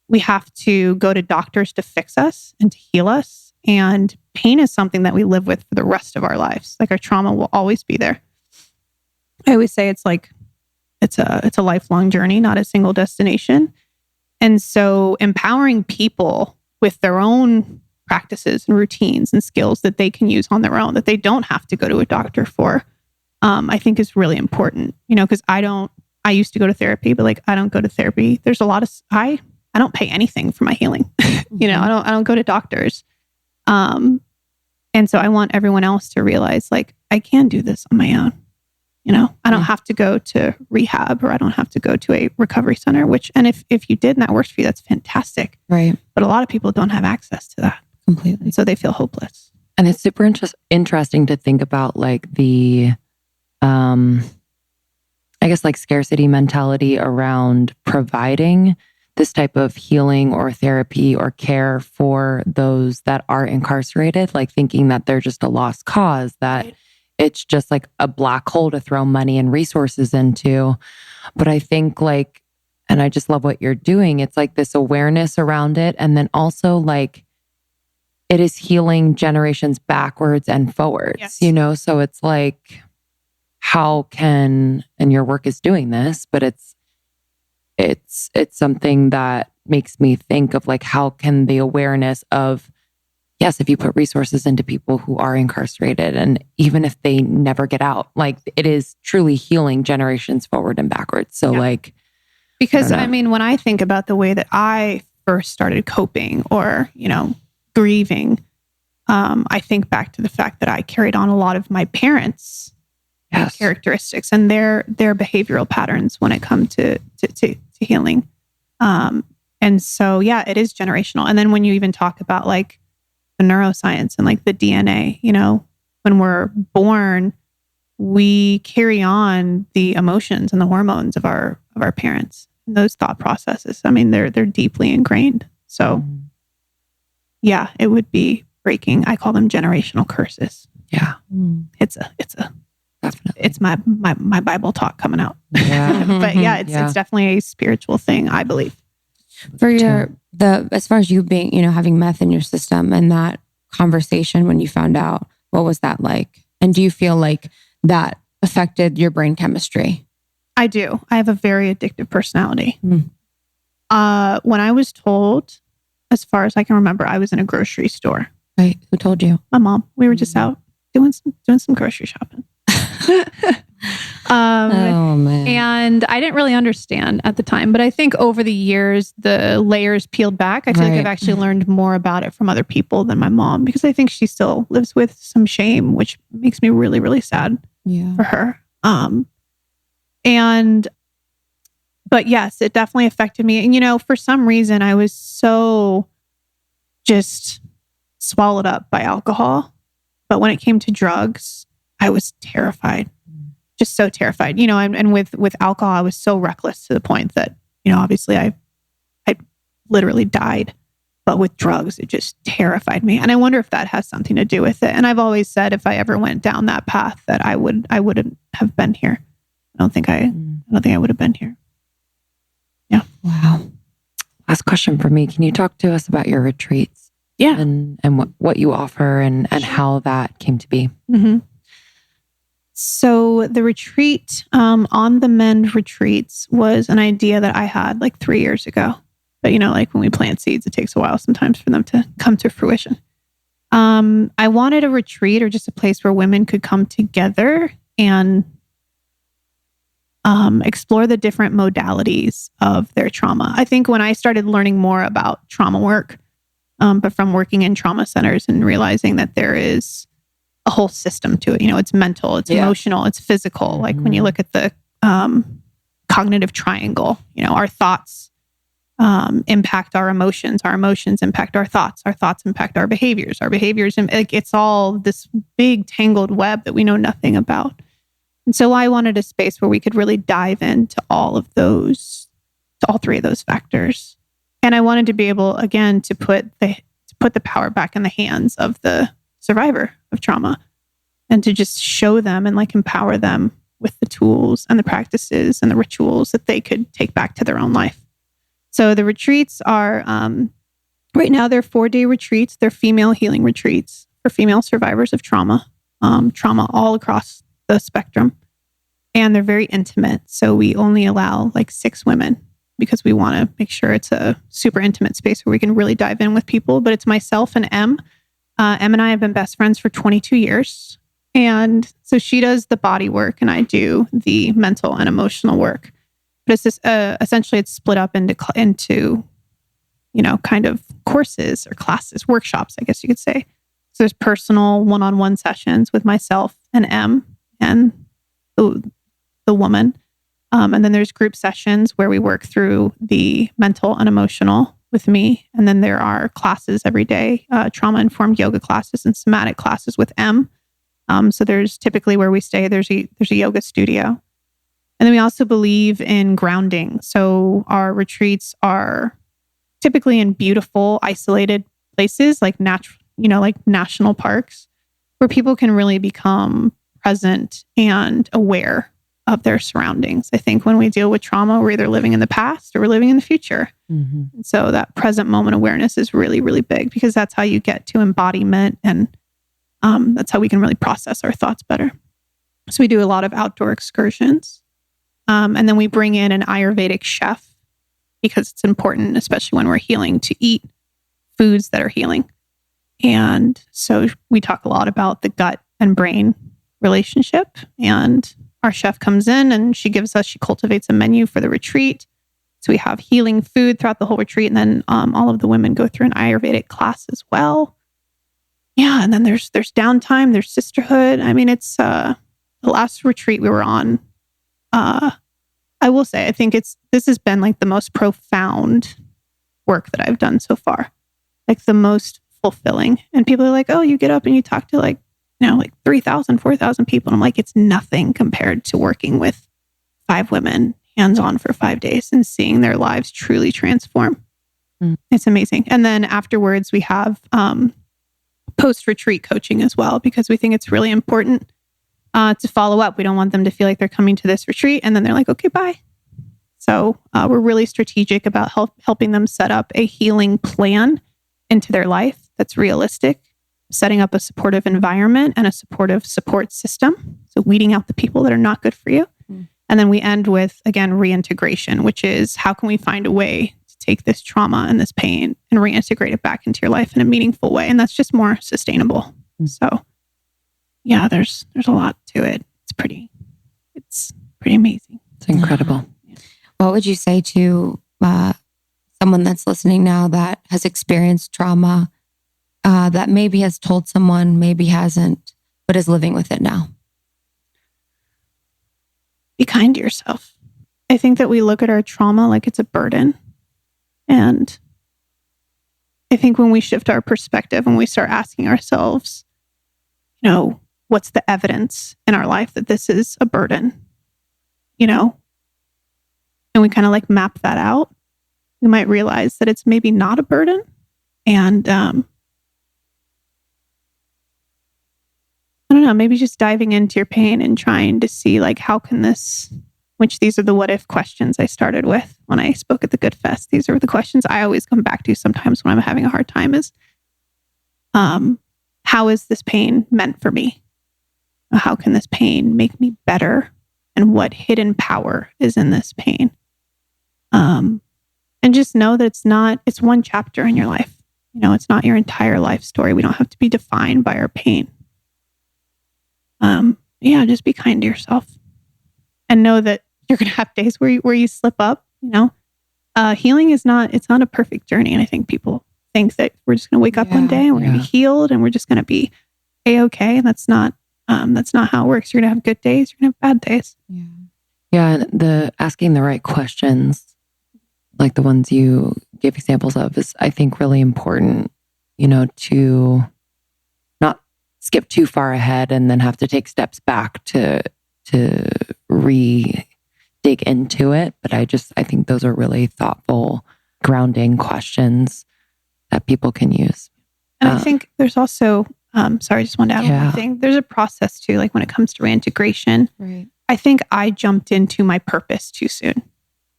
we have to go to doctors to fix us and to heal us. And pain is something that we live with for the rest of our lives. Like our trauma will always be there. I always say it's like, it's a lifelong journey, not a single destination. And so empowering people with their own practices and routines and skills that they can use on their own, that they don't have to go to a doctor for, I think is really important, because I used to go to therapy, but like, I don't go to therapy. There's a lot of, I don't pay anything for my healing. I don't go to doctors. And so I want everyone else to realize like, I can do this on my own. I don't have to go to rehab, or I don't have to go to a recovery center, and if you did and that works for you, that's fantastic. Right. But a lot of people don't have access to that. Completely. And so they feel hopeless. And it's super interesting to think about like the, I guess like scarcity mentality around providing this type of healing or therapy or care for those that are incarcerated, like thinking that they're just a lost cause, that it's just like a black hole to throw money and resources into. But I think like, and I just love what you're doing, it's like this awareness around it. And then also like, it is healing generations backwards and forwards, yes. So it's like, how can, and your work is doing this, but it's something that makes me think of like, how can the awareness of, yes, if you put resources into people who are incarcerated, and even if they never get out, like it is truly healing generations forward and backwards. So like, because I mean, when I think about the way that I first started coping or, grieving, I think back to the fact that I carried on a lot of my parents' characteristics and their behavioral patterns when it comes to healing. And so, it is generational. And then when you even talk about like the neuroscience and like the DNA, when we're born, we carry on the emotions and the hormones of our parents. And those thought processes, I mean, they're deeply ingrained. So it would be breaking. I call them generational curses. Yeah. It's Definitely. It's my Bible talk coming out. Yeah. But it's definitely a spiritual thing, I believe. For as far as you being, having meth in your system and that conversation when you found out, what was that like? And do you feel like that affected your brain chemistry? I do. I have a very addictive personality. When I was told, as far as I can remember, I was in a grocery store. Right. Who told you? My mom. We were just out doing some grocery shopping. Oh man. And I didn't really understand at the time, but I think over the years, the layers peeled back. I feel like I've actually learned more about it from other people than my mom, because I think she still lives with some shame, which makes me really, really sad for her. But yes, it definitely affected me. And, for some reason, I was so just swallowed up by alcohol. But when it came to drugs, I was terrified, just so terrified, and with alcohol, I was so reckless to the point that, obviously I literally died, but with drugs, it just terrified me. And I wonder if that has something to do with it. And I've always said, if I ever went down that path, that I wouldn't have been here. I don't think I would have been here. Yeah. Wow. Last question for me. Can you talk to us about your retreats? Yeah. And what you offer and how that came to be? Mm-hmm. So the retreat, on the mend retreats was an idea that I had like 3 years ago. But like when we plant seeds, it takes a while sometimes for them to come to fruition. I wanted a retreat or just a place where women could come together and explore the different modalities of their trauma. I think when I started learning more about trauma work, but from working in trauma centers and realizing that there is a whole system to it. It's mental, it's emotional, it's physical. Like when you look at the cognitive triangle, our thoughts impact our emotions impact our thoughts impact our behaviors, and it's all this big tangled web that we know nothing about. And so I wanted a space where we could really dive into all of those, to all three of those factors. And I wanted to be able, again, to put the power back in the hands of the survivor of trauma and to just show them and like empower them with the tools and the practices and the rituals that they could take back to their own life. So the retreats are, right now they're 4-day retreats. They're female healing retreats for female survivors of trauma all across the spectrum. And they're very intimate. So we only allow like 6 women because we want to make sure it's a super intimate space where we can really dive in with people. But it's myself and Em. Em and I have been best friends for 22 years. And so she does the body work and I do the mental and emotional work. But it's just, essentially it's split up into kind of courses or classes, workshops, I guess you could say. So there's personal one-on-one sessions with myself and Em and the woman. And then there's group sessions where we work through the mental and emotional with me. And then there are classes every day, trauma-informed yoga classes and somatic classes with Em. So there's typically where we stay, there's a yoga studio. And then we also believe in grounding. So our retreats are typically in beautiful, isolated places like national parks where people can really become present and aware of their surroundings. I think when we deal with trauma, we're either living in the past or we're living in the future. Mm-hmm. And so that present moment awareness is really, really big because that's how you get to embodiment and that's how we can really process our thoughts better. So we do a lot of outdoor excursions. And then we bring in an Ayurvedic chef because it's important, especially when we're healing, to eat foods that are healing. And so we talk a lot about the gut and brain relationship. And our chef comes in and she cultivates a menu for the retreat. So we have healing food throughout the whole retreat. And then all of the women go through an Ayurvedic class as well. Yeah. And then there's downtime, there's sisterhood. I mean, it's the last retreat we were on. I will say, I think this has been like the most profound work that I've done so far, like the most fulfilling. And people are like, oh, you get up and you talk to like 3,000, 4,000 people. And I'm like, it's nothing compared to working with 5 women hands-on for 5 days and seeing their lives truly transform. Mm. It's amazing. And then afterwards we have post-retreat coaching as well, because we think it's really important to follow up. We don't want them to feel like they're coming to this retreat and then they're like, okay, bye. So we're really strategic about helping them set up a healing plan into their life that's realistic, setting up a supportive environment and a supportive support system. So weeding out the people that are not good for you. Mm. And then we end with, again, reintegration, which is how can we find a way to take this trauma and this pain and reintegrate it back into your life in a meaningful way. And that's just more sustainable. Mm. So yeah, there's a lot to it. It's pretty amazing. It's incredible. Yeah. What would you say to someone that's listening now that has experienced trauma, that maybe has told someone, maybe hasn't, but is living with it now? Be kind to yourself. I think that we look at our trauma like it's a burden. And I think when we shift our perspective and we start asking ourselves, what's the evidence in our life that this is a burden? And we kind of like map that out. We might realize that it's maybe not a burden. And I don't know, maybe just diving into your pain and trying to see like, how can this, which these are the what if questions I started with when I spoke at the Good Fest. These are the questions I always come back to sometimes when I'm having a hard time is, how is this pain meant for me? How can this pain make me better? And what hidden power is in this pain? And just know that it's one chapter in your life. It's not your entire life story. We don't have to be defined by our pain. Just be kind to yourself and know that you're going to have days where you slip up, healing it's not a perfect journey. And I think people think that we're just going to wake up one day and we're going to be healed and we're just going to be A-okay. And that's not how it works. You're going to have good days. You're going to have bad days. Yeah. And the asking the right questions, like the ones you gave examples of, is, I think, really important, to not skip too far ahead and then have to take steps back to dig into it. But I think those are really thoughtful, grounding questions that people can use. And I think there's also, sorry, I just wanted to add one thing. There's a process too, like when it comes to reintegration. Right. I think I jumped into my purpose too soon.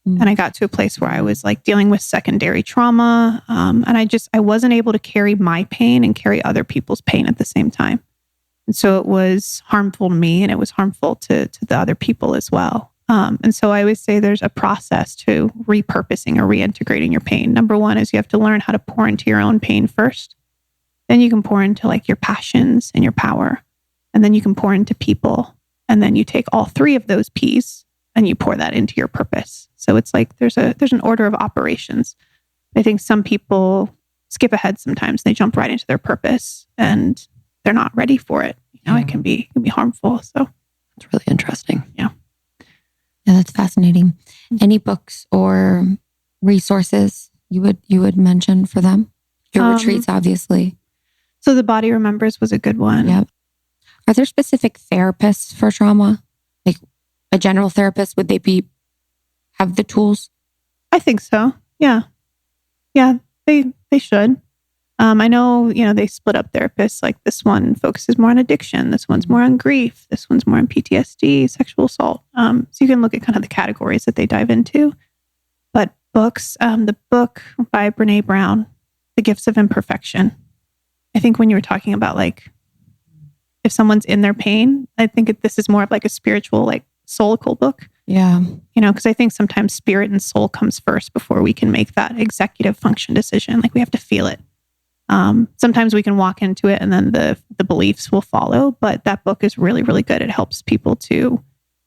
And I got to a place where I was like dealing with secondary trauma. And I wasn't able to carry my pain and carry other people's pain at the same time. And so it was harmful to me and it was harmful to the other people as well. And so I always say there's a process to repurposing or reintegrating your pain. Number one is you have to learn how to pour into your own pain first. Then you can pour into like your passions and your power. And then you can pour into people. And then you take all three of those P's and you pour that into your purpose. So it's like there's an order of operations. I think some people skip ahead sometimes. They jump right into their purpose and they're not ready for it. It can be harmful. So it's really interesting. Yeah, that's fascinating. Any books or resources you would mention for them? Your retreats, obviously. So The Body Remembers was a good one. Yep. Are there specific therapists for trauma? Like a general therapist, would they have the tools? I think so. Yeah. Yeah, they should. I know, they split up therapists. Like this one focuses more on addiction. This one's more on grief. This one's more on PTSD, sexual assault. So you can look at kind of the categories that they dive into. But books, the book by Brené Brown, The Gifts of Imperfection. I think when you were talking about like, if someone's in their pain, I think this is more of like a spiritual, like soulical book. Yeah. Because I think sometimes spirit and soul comes first before we can make that executive function decision. Like we have to feel it. Sometimes we can walk into it and then the beliefs will follow. But that book is really, really good. It helps people to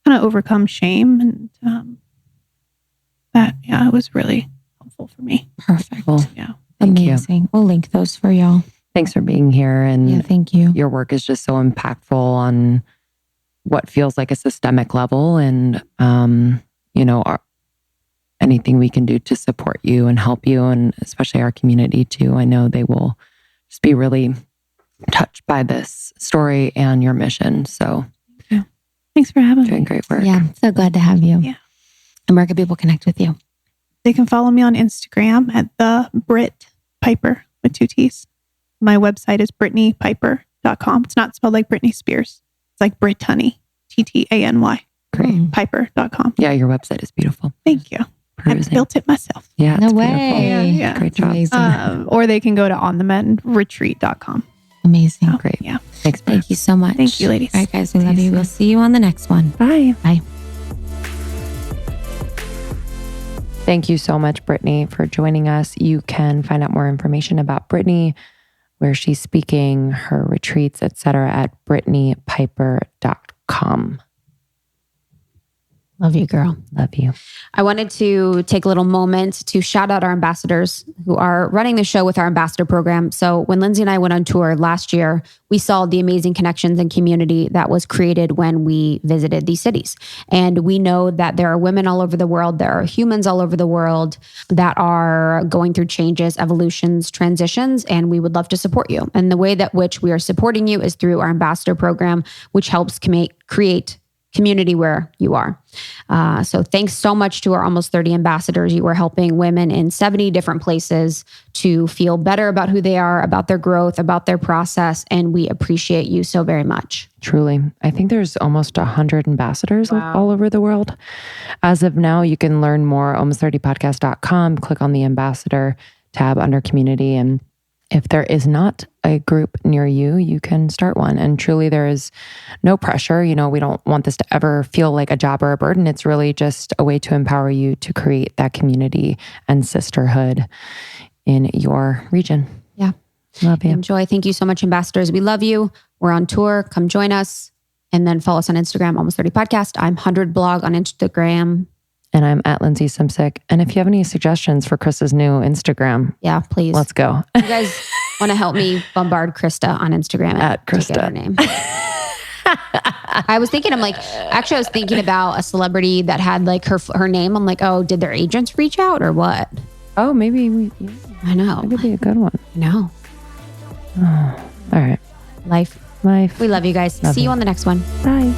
kind of overcome shame. And it was really helpful for me. Perfect. Cool. Yeah. Amazing. We'll link those for y'all. Thanks for being here. And thank you. Your work is just so impactful on what feels like a systemic level. And, anything we can do to support you and help you, and especially our community too. I know they will just be really touched by this story and your mission. So thanks for having me. Doing great work. Yeah. So glad to have you. Yeah. And where can people connect with you? They can follow me on Instagram at the Britt Piper with 2 T's. My website is BrittanyPiper.com. It's not spelled like Britney Spears. It's like Brittany, Ttany. Great. Piper.com. Yeah, your website is beautiful. Thank you. I built it myself. Yeah. No it's way. Yeah. Great job. Amazing. Or they can go to onthemendretreat.com. Amazing. Great. Yeah. Thanks, Britt. Thank you so much. Thank you, ladies. All right, guys. We love you. We'll see you on the next one. Bye. Bye. Thank you so much, Brittany, for joining us. You can find out more information about Brittany, where she's speaking, her retreats, etc., at BrittanyPiper.com. Love you, girl. Love you. I wanted to take a little moment to shout out our ambassadors who are running the show with our ambassador program. So when Lindsay and I went on tour last year, we saw the amazing connections and community that was created when we visited these cities. And we know that there are women all over the world, there are humans all over the world that are going through changes, evolutions, transitions, and we would love to support you. And the way that which we are supporting you is through our ambassador program, which helps create community where you are. So thanks so much to our almost 30 ambassadors. You are helping women in 70 different places to feel better about who they are, about their growth, about their process. And we appreciate you so very much. Truly. I think there's almost 100 ambassadors all over the world. As of now, you can learn more, almost30podcast.com, click on the ambassador tab under community, and If there is not a group near you, you can start one. And truly, there is no pressure. We don't want this to ever feel like a job or a burden. It's really just a way to empower you to create that community and sisterhood in your region. Yeah. Love you. Enjoy. Thank you so much, ambassadors. We love you. We're on tour. Come join us. And then follow us on Instagram, Almost 30 Podcast. I'm 100 Blog on Instagram. And I'm at Lindsay Simsick. And if you have any suggestions for Krista's new Instagram, yeah, please. Let's go. You guys want to help me bombard Krista on Instagram at Krista. To get her name. I was thinking about a celebrity that had like her name. I'm like, oh, did their agents reach out or what? Oh, maybe. I know. That could be a good one. I know. Oh, all right. Life. We love you guys. See you on the next one. Bye.